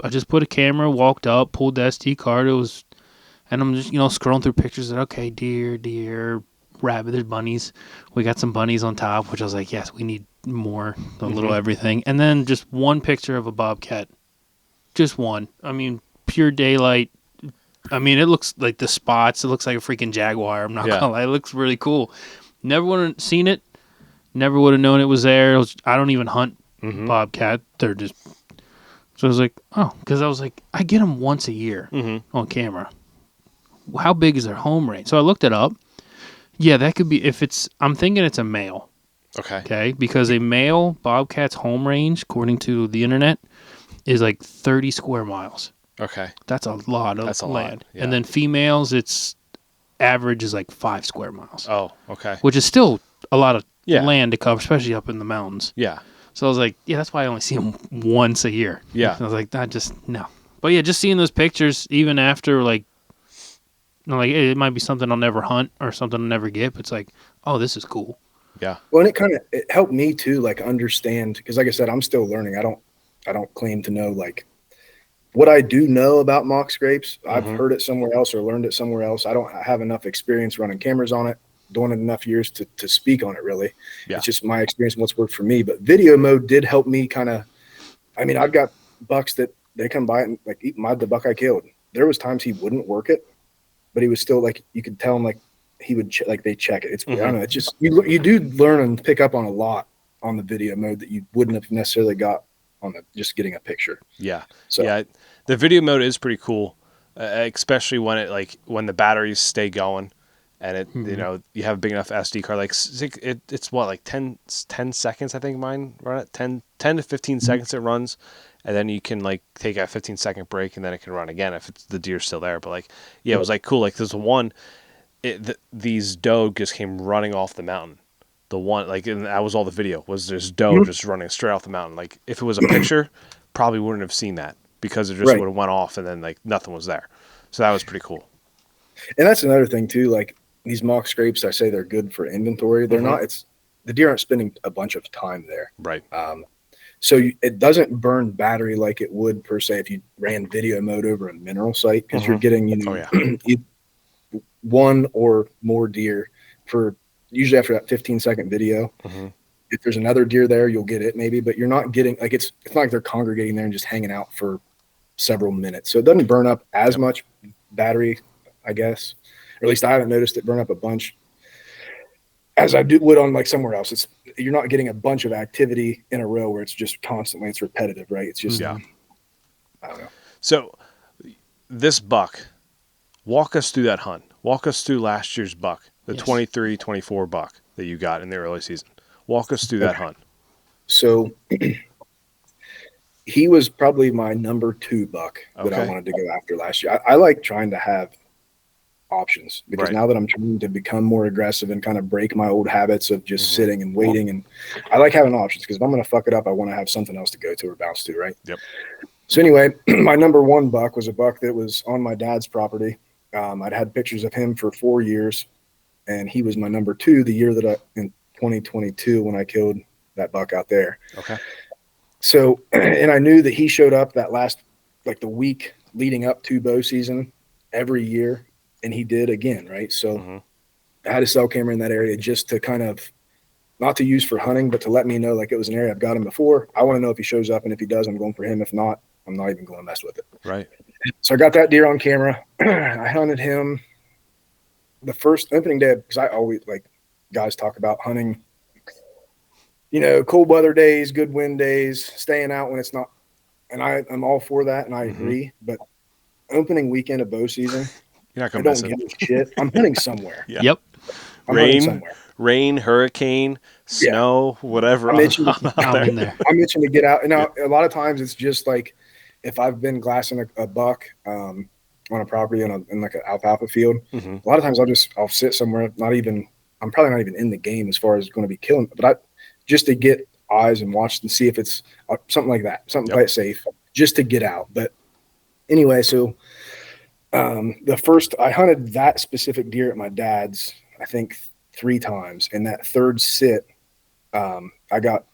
I just put a camera, walked up, pulled the SD card. And I'm just, scrolling through pictures of, deer, rabbit, there's bunnies. We got some bunnies on top, which I was like, yes, we need more, a little everything. And then just one picture of a bobcat. Just one. I mean, pure daylight. I mean, it looks like the spots. It looks like a freaking jaguar. I'm not going to lie. It looks really cool. Never would have seen it. Never would have known it was there. I don't even hunt bobcat. They're just... So I was like, oh, because I was like, I get them once a year on camera. How big is their home range? So I looked it up. Yeah, that could be, I'm thinking it's a male. Okay. Because a male bobcat's home range, according to the internet, is like 30 square miles. Okay. That's a lot of land. Lot, yeah. And then females, its average is like 5 square miles. Oh, okay. Which is still a lot of land to cover, especially up in the mountains. Yeah. So I was like, yeah, that's why I only see them once a year. Yeah. I was like, no. But yeah, just seeing those pictures, even after like it might be something I'll never hunt or something I'll never get, but it's like, oh, this is cool. Yeah. Well, and it helped me too, like understand, because like I said, I'm still learning. I don't claim to know like what I do know about mock scrapes. I've heard it somewhere else or learned it somewhere else. I don't have enough experience running cameras on it, doing it enough years to speak on it really. Yeah. It's just my experience and what's worked for me. But video mode did help me I've got bucks that they come by and like eat the buck I killed. There was times he wouldn't work it, but he was still like, you could tell him like he would they check it. It's I don't know. It's just you do learn and pick up on a lot on the video mode that you wouldn't have necessarily got on just getting a picture. Yeah. So yeah, the video mode is pretty cool, especially when the batteries stay going, and it you have a big enough SD card. Like it's what, like 10 seconds I think mine run at 10 to 15 seconds it runs, and then you can like take a 15-second break and then it can run again if the deer's still there. But like it was like cool. Like there's one. These doe just came running off the mountain. The one, like, and that was all the video, was this doe just running straight off the mountain. Like, if it was a picture, probably wouldn't have seen that because it just would have went off and then, like, nothing was there. So that was pretty cool. And that's another thing, too. Like, these mock scrapes, I say they're good for inventory. They're not, the deer aren't spending a bunch of time there. Right. So it doesn't burn battery like it would, per se, if you ran video mode over a mineral site, because you're getting, one or more deer for usually after that 15-second video. If there's another deer there, you'll get it maybe, but you're not getting like it's not like they're congregating there and just hanging out for several minutes. So it doesn't burn up as much battery, I guess, or at least I haven't noticed it burn up a bunch as I would on like somewhere else. You're not getting a bunch of activity in a row where it's just constantly, it's repetitive, right? It's just I don't know. So this buck, walk us through that hunt. Walk us through last year's buck, the 23-24 buck that you got in the early season. Walk us through that hunt. So he was probably my number 2 buck that I wanted to go after last year. I like trying to have options because now that I'm trying to become more aggressive and kind of break my old habits of just sitting and waiting, and I like having options because if I'm going to fuck it up, I want to have something else to go to or bounce to, right? Yep. So anyway, my number 1 buck was a buck that was on my dad's property. I'd had pictures of him for 4 years, and he was my number 2 the year that in 2022 when I killed that buck out there. Okay. So, and I knew that he showed up that last, like the week leading up to bow season every year, and he did again, right? So I had a cell camera in that area just to kind of, not to use for hunting, but to let me know like it was an area I've got him before. I want to know if he shows up, and if he does, I'm going for him. If not, I'm not even going to mess with it. Right. So I got that deer on camera. I hunted him the first opening day because I always like guys talk about hunting, cold weather days, good wind days, staying out when it's not. And I'm all for that, and I agree. But opening weekend of bow season, you're not gonna I don't give a shit. I'm hunting somewhere. Yep. I'm hunting somewhere. Rain, hurricane, snow, whatever. I'm itching to get out. And now a lot of times it's just like if I've been glassing a buck on a property in like an alfalfa field, a lot of times I'll sit somewhere. I'm probably not even in the game as far as going to be killing, but just to get eyes and watch and see if it's something like that, something play it safe, just to get out. But anyway, so I hunted that specific deer at my dad's, I think 3 times. And that third sit, I got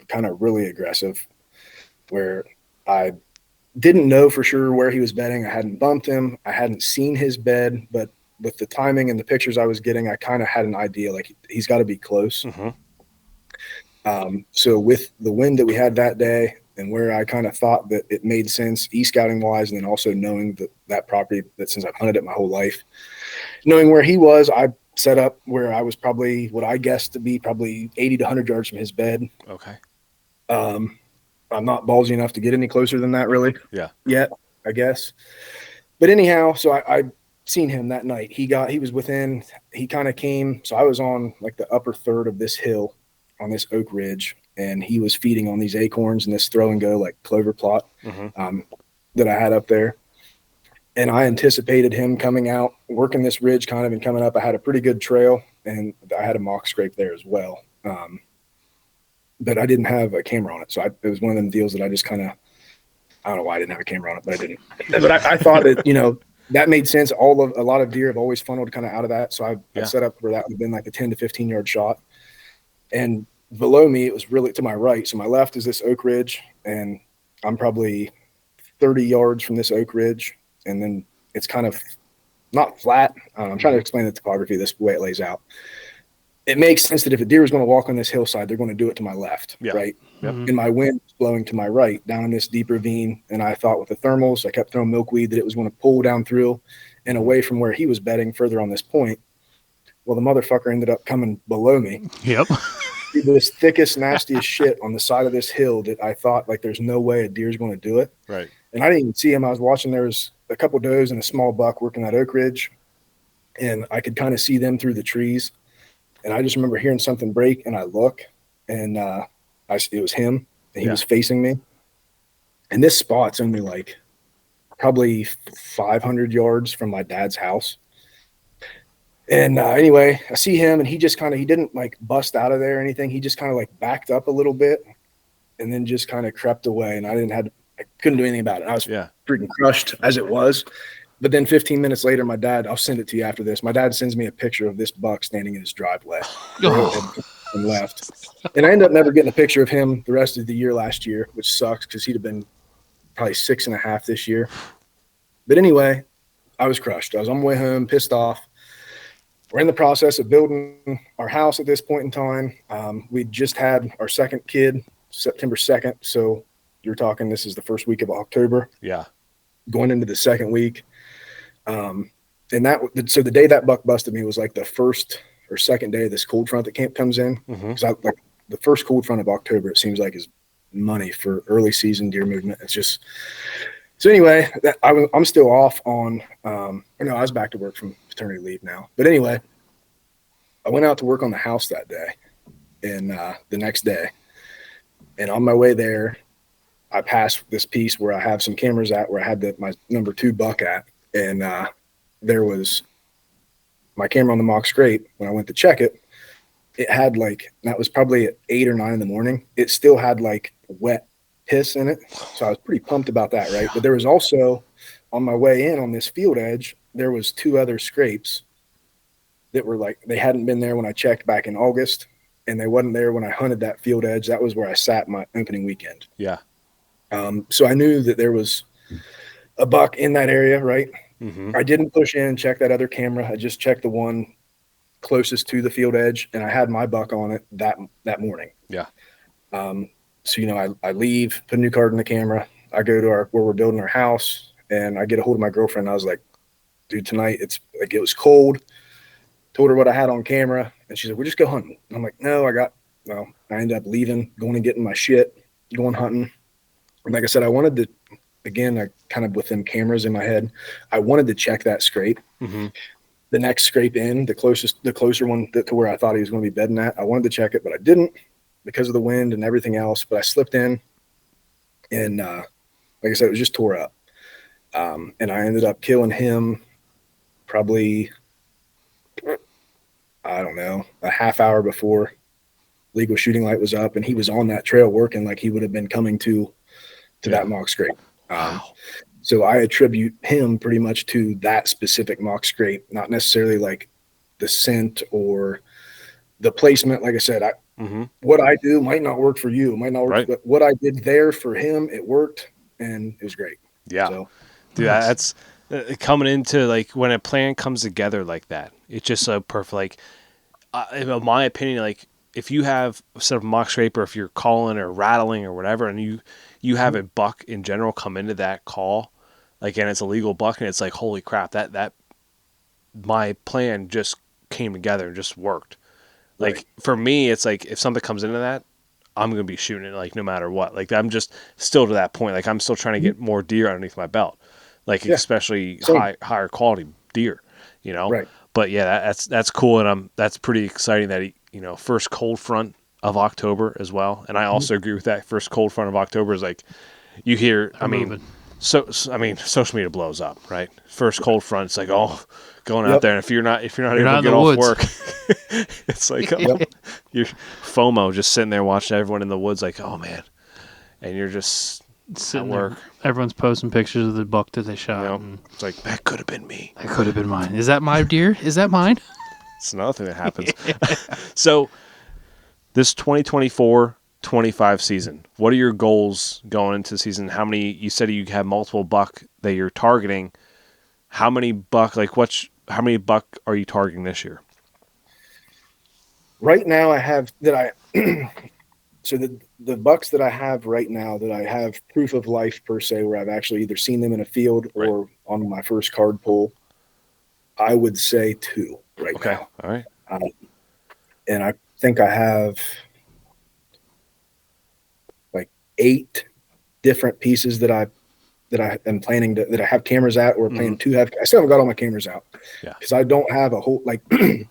kind of really aggressive where I didn't know for sure where he was bedding. I hadn't bumped him. I hadn't seen his bed, but with the timing and the pictures I was getting, I kind of had an idea, like he's got to be close. So with the wind that we had that day and where I kind of thought that it made sense e-scouting wise, and then also knowing that property, that since I've hunted it my whole life, knowing where he was, I set up where I was probably what I guessed to be probably 80 to 100 yards from his bed. Okay. I'm not ballsy enough to get any closer than that, really. Yeah. Yet, I guess. But anyhow, so I seen him that night. He kind of came. So I was on like the upper third of this hill on this oak ridge, and he was feeding on these acorns and this throw and go like clover plot that I had up there. And I anticipated him coming out, working this ridge kind of and coming up. I had a pretty good trail, and I had a mock scrape there as well. But I didn't have a camera on it. So it was one of them deals that I just kind of, I don't know why I didn't have a camera on it, but I didn't. But I thought that, that made sense. A lot of deer have always funneled kind of out of that. So I set up where that would have been like a 10 to 15 yard shot. And below me, it was really to my right. So my left is this oak ridge, and I'm probably 30 yards from this oak ridge. And then it's kind of not flat. I'm trying to explain the topography this way it lays out. It makes sense that if a deer is going to walk on this hillside, they're going to do it to my left, right? Yep. And my wind was blowing to my right down in this deep ravine. And I thought with the thermals, I kept throwing milkweed, that it was going to pull down through and away from where he was bedding further on this point. Well, the motherfucker ended up coming below me. Yep. This thickest, nastiest shit on the side of this hill that I thought like there's no way a deer's going to do it. Right. And I didn't even see him. I was watching. There was a couple does and a small buck working that oak ridge, and I could kind of see them through the trees. And I just remember hearing something break, and I look, and it was him, and he was facing me. And this spot's only like probably 500 yards from my dad's house. And anyway, I see him, and he just he didn't like bust out of there or anything. He just kind of like backed up a little bit, and then just kind of crept away. And I couldn't do anything about it. I was freaking crushed as it was. But then 15 minutes later, I'll send it to you after this. My dad sends me a picture of this buck standing in his driveway and left. And I ended up never getting a picture of him the rest of the year last year, which sucks because he'd have been probably 6.5 this year. But anyway, I was crushed. I was on my way home, pissed off. We're in the process of building our house at this point in time. We just had our second kid, September 2nd. So you're talking, this is the first week of October. Yeah. Going into the second week. So the day that buck busted me was like the first or second day of this cold front that comes in. Like the first cold front of October, it seems like is money for early season deer movement. It's just, so anyway, I'm still off on, I was back to work from paternity leave now, but anyway, I went out to work on the house that day and, the next day, and on my way there, I passed this piece where I have some cameras at, where I had my number 2 buck at. And there was my camera on the mock scrape. When I went to check it, it had that was probably at 8 or 9 in the morning. It still had wet piss in it. So I was pretty pumped about that, right? But there was also, on my way in on this field edge, there was 2 other scrapes that were they hadn't been there when I checked back in August, and they wasn't there when I hunted that field edge. That was where I sat my opening weekend. Yeah. So I knew that there was a buck in that area, right? I didn't push in and check that other camera. I just checked the one closest to the field edge, and I had my buck on it that morning. Yeah. So, I leave, put a new card in the camera. I go to where we're building our house, and I get a hold of my girlfriend. I was like, dude, tonight it was cold. Told her what I had on camera, and she said, "We'll just go hunting." I'm like, no, I ended up leaving, going and getting my shit, going hunting. And like I said, I wanted to, again, I kind of with them cameras in my head, I wanted to check that scrape. The next scrape in, the closer one to where I thought he was going to be bedding at. I wanted to check it, but I didn't because of the wind and everything else. But I slipped in, and like I said, it was just tore up. And I ended up killing him probably, I don't know, a half hour before legal shooting light was up, and he was on that trail working like he would have been coming to that mock scrape. So I attribute him pretty much to that specific mock scrape, not necessarily the scent or the placement. Like I said, what I do might not work for you, might not work, right. But what I did there for him, it worked, and it was great. Yeah. So, dude, that's coming into when a plan comes together like that. It's just so perfect. In my opinion, if you have a set of mock scrape, or if you're calling or rattling or whatever, and you have a buck in general come into that call, like, and it's a legal buck, and it's like, holy crap, that my plan just came together and just worked. Like, for me, it's like, if something comes into that, I'm going to be shooting it, like, no matter what. Like, I'm just still to that point. Like, I'm still trying to get more deer underneath my belt. Like, especially higher quality deer, you know? Right. But yeah, that's cool. And that's pretty exciting that first cold front of October as well. And I also agree with that. First cold front of October is like, you hear, social media blows up, right? First cold front, it's like, going out there, and if you're not able to get off work, it's like, you're FOMO, just sitting there watching everyone in the woods, like, oh man, and you're just sitting at work. Everyone's posting pictures of the buck that they shot. It's like, that could have been me. That could have been mine. Is that my deer? Is that mine? It's another thing that happens. So, this 2024-25 season, what are your goals going into the season? You said you have multiple buck that you're targeting. How many buck are you targeting this year? Right now I have so the bucks that I have right now that I have proof of life per se, where I've actually either seen them in a field or on my first card pull, I would say 2 now. All right. And I think I have like 8 different pieces that I am planning that I have cameras at, or planning to have. I still haven't got all my cameras out because I don't have a whole, like, we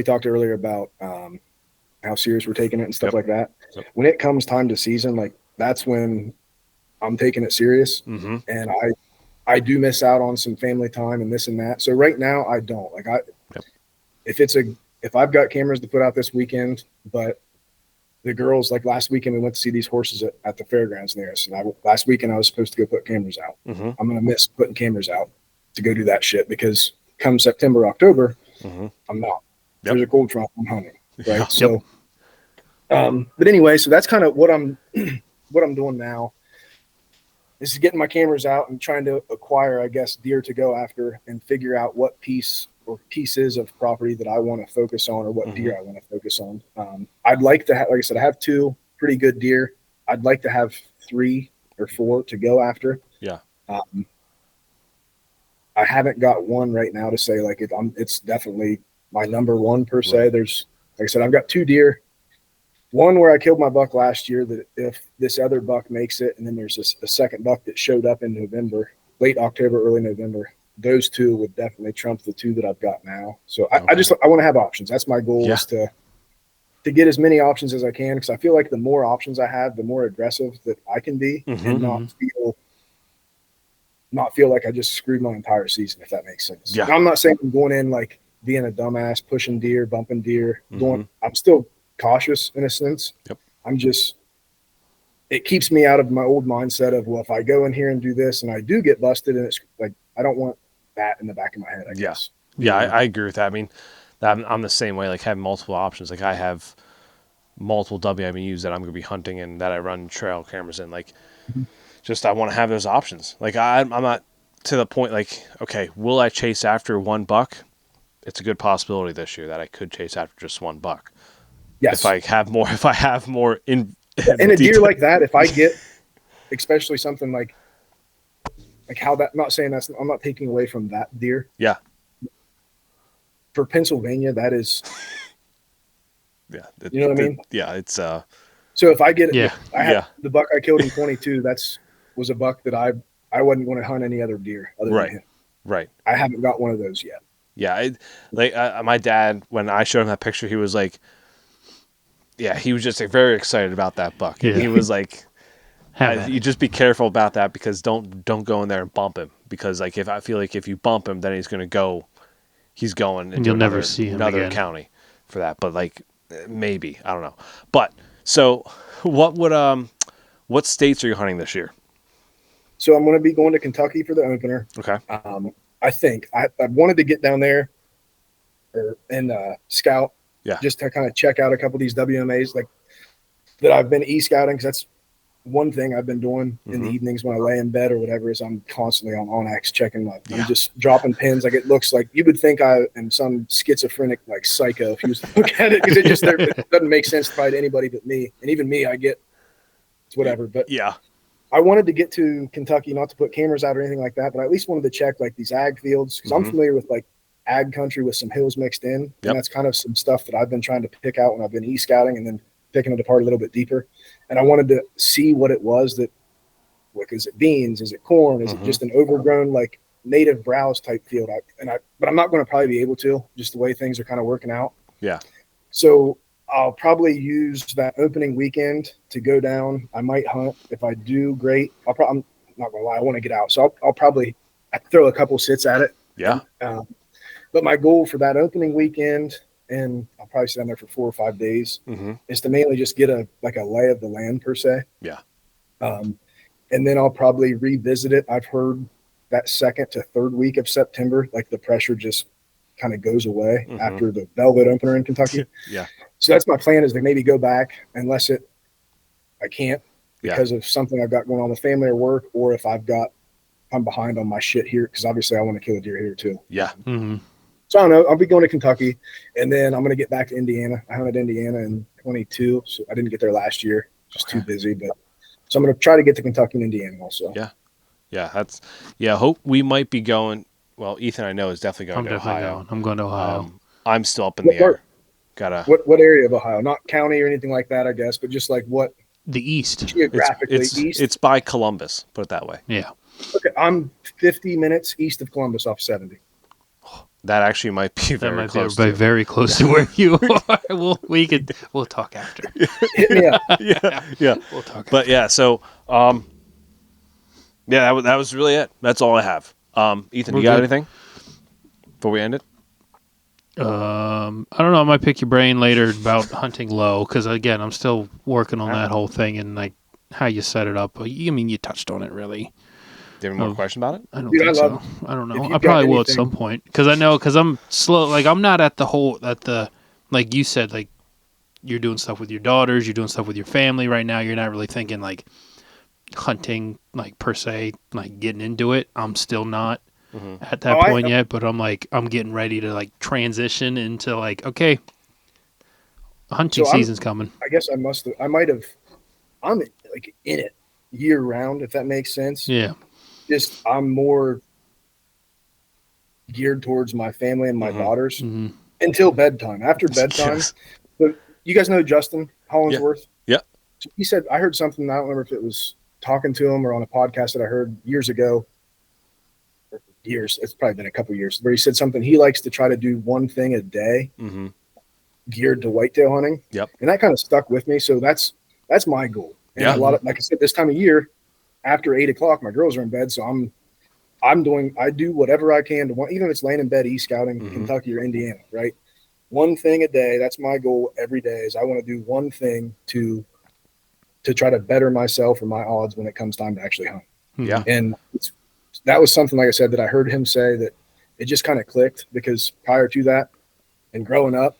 talked earlier about how serious we're taking it and stuff like that. Yep. When it comes time to season, like, that's when I'm taking it serious, and I do miss out on some family time and this and that. So right now I don't if I've got cameras to put out this weekend, but the girls, like last weekend, we went to see these horses at the fairgrounds near us. And last weekend I was supposed to go put cameras out. I'm going to miss putting cameras out to go do that shit, because come September, October, I'm not. Yep. There's a cold front, I'm hunting. Right. Yeah. So, but anyway, so that's kind of what I'm doing now, is getting my cameras out and trying to acquire, I guess, deer to go after, and figure out what pieces of property that I want to focus on, or what deer I want to focus on. I'd like to have, like I said, I have 2 pretty good deer. I'd like to have 3 or 4 to go after. Yeah. I haven't got one right now to say, like, it's definitely my number one per se. There's, like I said, I've got 2 deer. One where I killed my buck last year, that if this other buck makes it, and then there's a second buck that showed up in November, late October, early November. Those 2 would definitely trump the 2 that I've got now. So I want to have options. That's my goal, is to get as many options as I can, because I feel like the more options I have, the more aggressive that I can be, and not feel like I just screwed my entire season, if that makes sense. Yeah. I'm not saying I'm going in like being a dumbass, pushing deer, bumping deer. I'm still cautious in a sense. Yep. It keeps me out of my old mindset of, well, if I go in here and do this and I do get busted, and it's like, I don't want that in the back of my head, I guess. Yeah, I agree with that. I mean, I'm the same way, like, having multiple options. Like, I have multiple WMUs that I'm going to be hunting and that I run trail cameras in. Like, just, I want to have those options. Like, I'm not to the point, like, okay, will I chase after one buck? It's a good possibility this year that I could chase after just one buck. Yes. If I have more in a deer like that, if I get, especially something like how that, not saying that's, I'm not taking away from that deer. Yeah. For Pennsylvania, that is, yeah. You know what I mean? Yeah. It's, so if I get, the buck I killed in 22, was a buck that I wasn't going to hunt any other deer other than him. Right. I haven't got one of those yet. Yeah. My dad, when I showed him that picture, he was like, he was just like, very excited about that buck. Yeah. He was like, you just be careful about that, because don't go in there and bump him, because, like, if I feel like if you bump him, then he's going into and you'll never see him another again. County for that. But, like, maybe, I don't know. But so what states are you hunting this year? So I'm going to be going to Kentucky for the opener. Okay. I think I wanted to get down there and scout. Yeah. Just to kind of check out a couple of these WMAs, like, that I've been e-scouting, because that's one thing I've been doing in the evenings when I lay in bed or whatever is I'm constantly on OnX checking I'm just dropping pins. Like, it looks like you would think I am some schizophrenic like psycho if you was to look at it, because it doesn't make sense probably to anybody but me. And even me, I get it's whatever. But I wanted to get to Kentucky, not to put cameras out or anything like that, but I at least wanted to check like these ag fields, because I'm familiar with like ag country with some hills mixed in. And that's kind of some stuff that I've been trying to pick out when I've been e-scouting and then picking it apart a little bit deeper. And I wanted to see what it was that, like, is it beans? Is it corn? Is it just an overgrown, like, native browse type field? But I'm not going to probably be able to, just the way things are kind of working out. Yeah. So I'll probably use that opening weekend to go down. I might hunt. If I do, great. I'm not going to lie, I want to get out. So I'll probably throw a couple sits at it. Yeah. But my goal for that opening weekend, and I'll probably sit down there for 4 or 5 days, is to mainly just get a lay of the land per se. Yeah. And then I'll probably revisit it. I've heard that 2nd to 3rd week of September, like the pressure just kind of goes away after the Velvet opener in Kentucky. Yeah. So that's my plan, is to maybe go back unless I can't because of something I've got going on with family or work, or if I'm behind on my shit here, because obviously I want to kill a deer here too. Yeah. So I don't know. I'll be going to Kentucky, and then I'm going to get back to Indiana. I hunted Indiana in 22, so I didn't get there last year. Just too busy. But so I'm going to try to get to Kentucky and Indiana also. Yeah. Yeah. Hope we might be going. Well, Ethan, I know, is definitely going to Ohio. I'm going to Ohio. I'm still up in the air. What area of Ohio? Not county or anything like that, I guess, but just like what? The east. Geographically east. It's by Columbus. Put it that way. Yeah. Okay, I'm 50 minutes east of Columbus off 70. That actually might be very close. Very close to where you are. We'll talk after. Hit me up. Yeah. We'll talk. But yeah, so that was really it. That's all I have. Ethan, you got anything before we end it? I don't know. I might pick your brain later about hunting low, because again, I'm still working on that whole thing and like how you set it up. I mean, you touched on it really. Do you have any more question about it? I don't think so. I don't know. I probably will at some point, because I'm slow. Like, I'm not at like you said, like, you're doing stuff with your daughters, you're doing stuff with your family right now. You're not really thinking like hunting, like, per se, like getting into it. I'm still not at that point yet, but I'm getting ready to like transition into like, okay, hunting season's coming. I guess I'm like in it year round, if that makes sense. Yeah. Just I'm more geared towards my family and my daughters until bedtime. After bedtime, so you guys know Justin Hollingsworth? Yeah. So he said, I heard something, I don't remember if it was talking to him or on a podcast that I heard years ago. It's probably been a couple years, where he said something. He likes to try to do one thing a day geared to whitetail hunting. Yep. And that kind of stuck with me. So that's my goal. And a lot of, like I said, this time of year, after 8 o'clock, my girls are in bed. So I do whatever I can to even if it's laying in bed, e-scouting Kentucky or Indiana, right? One thing a day. That's my goal every day, is I want to do one thing to try to better myself or my odds when it comes time to actually hunt. Yeah. And that was something, like I said, that I heard him say, that it just kind of clicked, because prior to that and growing up,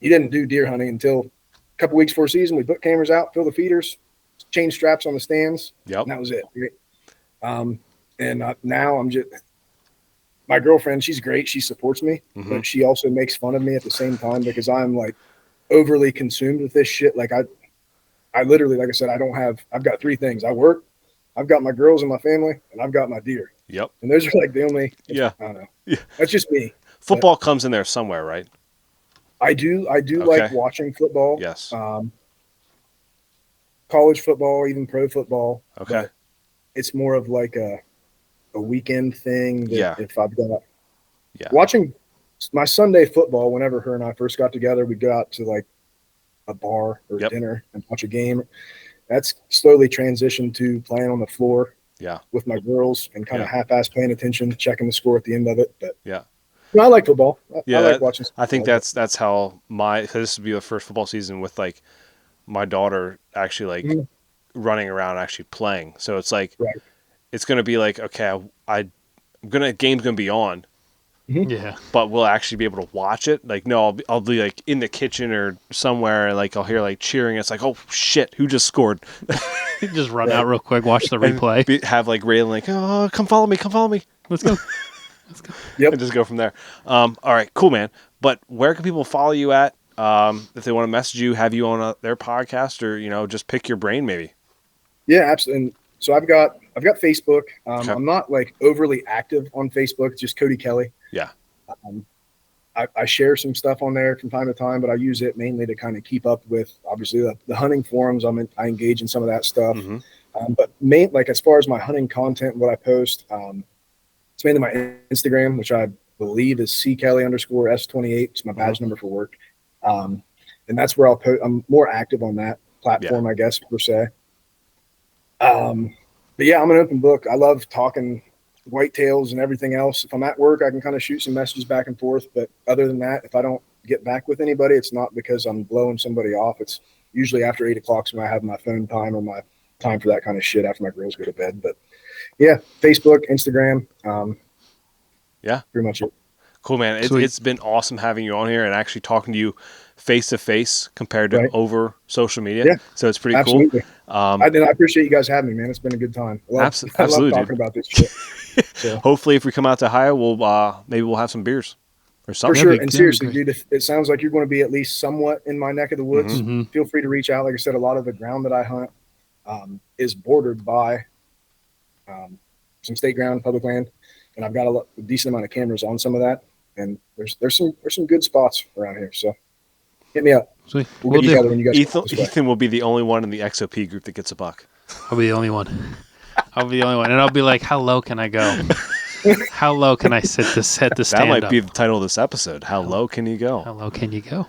he didn't do deer hunting until a couple weeks before season. We put cameras out, fill the feeders, change straps on the stands. Yep. And that was it. And now I'm just, my girlfriend, she's great. She supports me, but she also makes fun of me at the same time, because I'm like overly consumed with this shit. Like I literally, like I said, I've got 3 things. I work, I've got my girls and my family, and I've got my deer. Yep. And those are like the only, I don't know. Yeah. That's just me. Football comes in there somewhere, right? I do like watching football. Yes. College football, even pro football. Okay. But it's more of like a weekend thing. That if I've got watching my Sunday football, whenever her and I first got together, we'd go out to like a bar or dinner and watch a game. That's slowly transitioned to playing on the floor with my girls and kind of half-ass paying attention, checking the score at the end of it. But I like football. I like watching football. I think that's how this would be the first football season with like my daughter actually like running around actually playing. So it's like it's going to be like, okay, game's going to be on, Mm-hmm. Yeah. But we'll actually be able to watch it. Like, no, I'll be like in the kitchen or somewhere, and like I'll hear like cheering. It's like, oh shit, who just scored? Just run out real quick, watch the replay. Have like Raylan like, oh, come follow me. Let's go. Yep. And just go from there. All right, cool, man. But where can people follow you at? If they want to message you, have you on their podcast, or just pick your brain maybe. Yeah, absolutely. And so I've got Facebook. Okay. I'm not like overly active on Facebook. It's just Cody Kelly. Yeah. I share some stuff on there from time to time, but I use it mainly to kind of keep up with obviously the hunting forums. I engage in some of that stuff. Mm-hmm. But like as far as my hunting content, what I post, it's mainly my Instagram, which I believe is ckelly_S28. It's my badge number for work. And that's where I'll post. I'm more active on that platform, I guess, per se. But yeah, I'm an open book. I love talking whitetails and everything else. If I'm at work, I can kind of shoot some messages back and forth. But other than that, if I don't get back with anybody, it's not because I'm blowing somebody off. It's usually after 8 o'clock when I have my phone time or my time for that kind of shit after my girls go to bed. But yeah, Facebook, Instagram. Yeah, pretty much it. Cool, man. It's been awesome having you on here and actually talking to you face to face compared to over social media. Yeah, so it's pretty cool. I appreciate you guys having me, man. It's been a good time. Absolutely, I love talking about this shit. So. Hopefully, if we come out to Ohio, we'll have some beers or something. For sure. And seriously, dude, if it sounds like you're going to be at least somewhat in my neck of the woods, feel free to reach out. Like I said, a lot of the ground that I hunt is bordered by some state ground, public land, and I've got a decent amount of cameras on some of that. And there's some good spots around here. So hit me up. Sweet. We'll get together when you guys Ethan will be the only one in the XOP group that gets a buck. I'll be the only one. And I'll be like, how low can I go? How low can I set the stand That might up? be the title of this episode. How low can you go? How low can you go?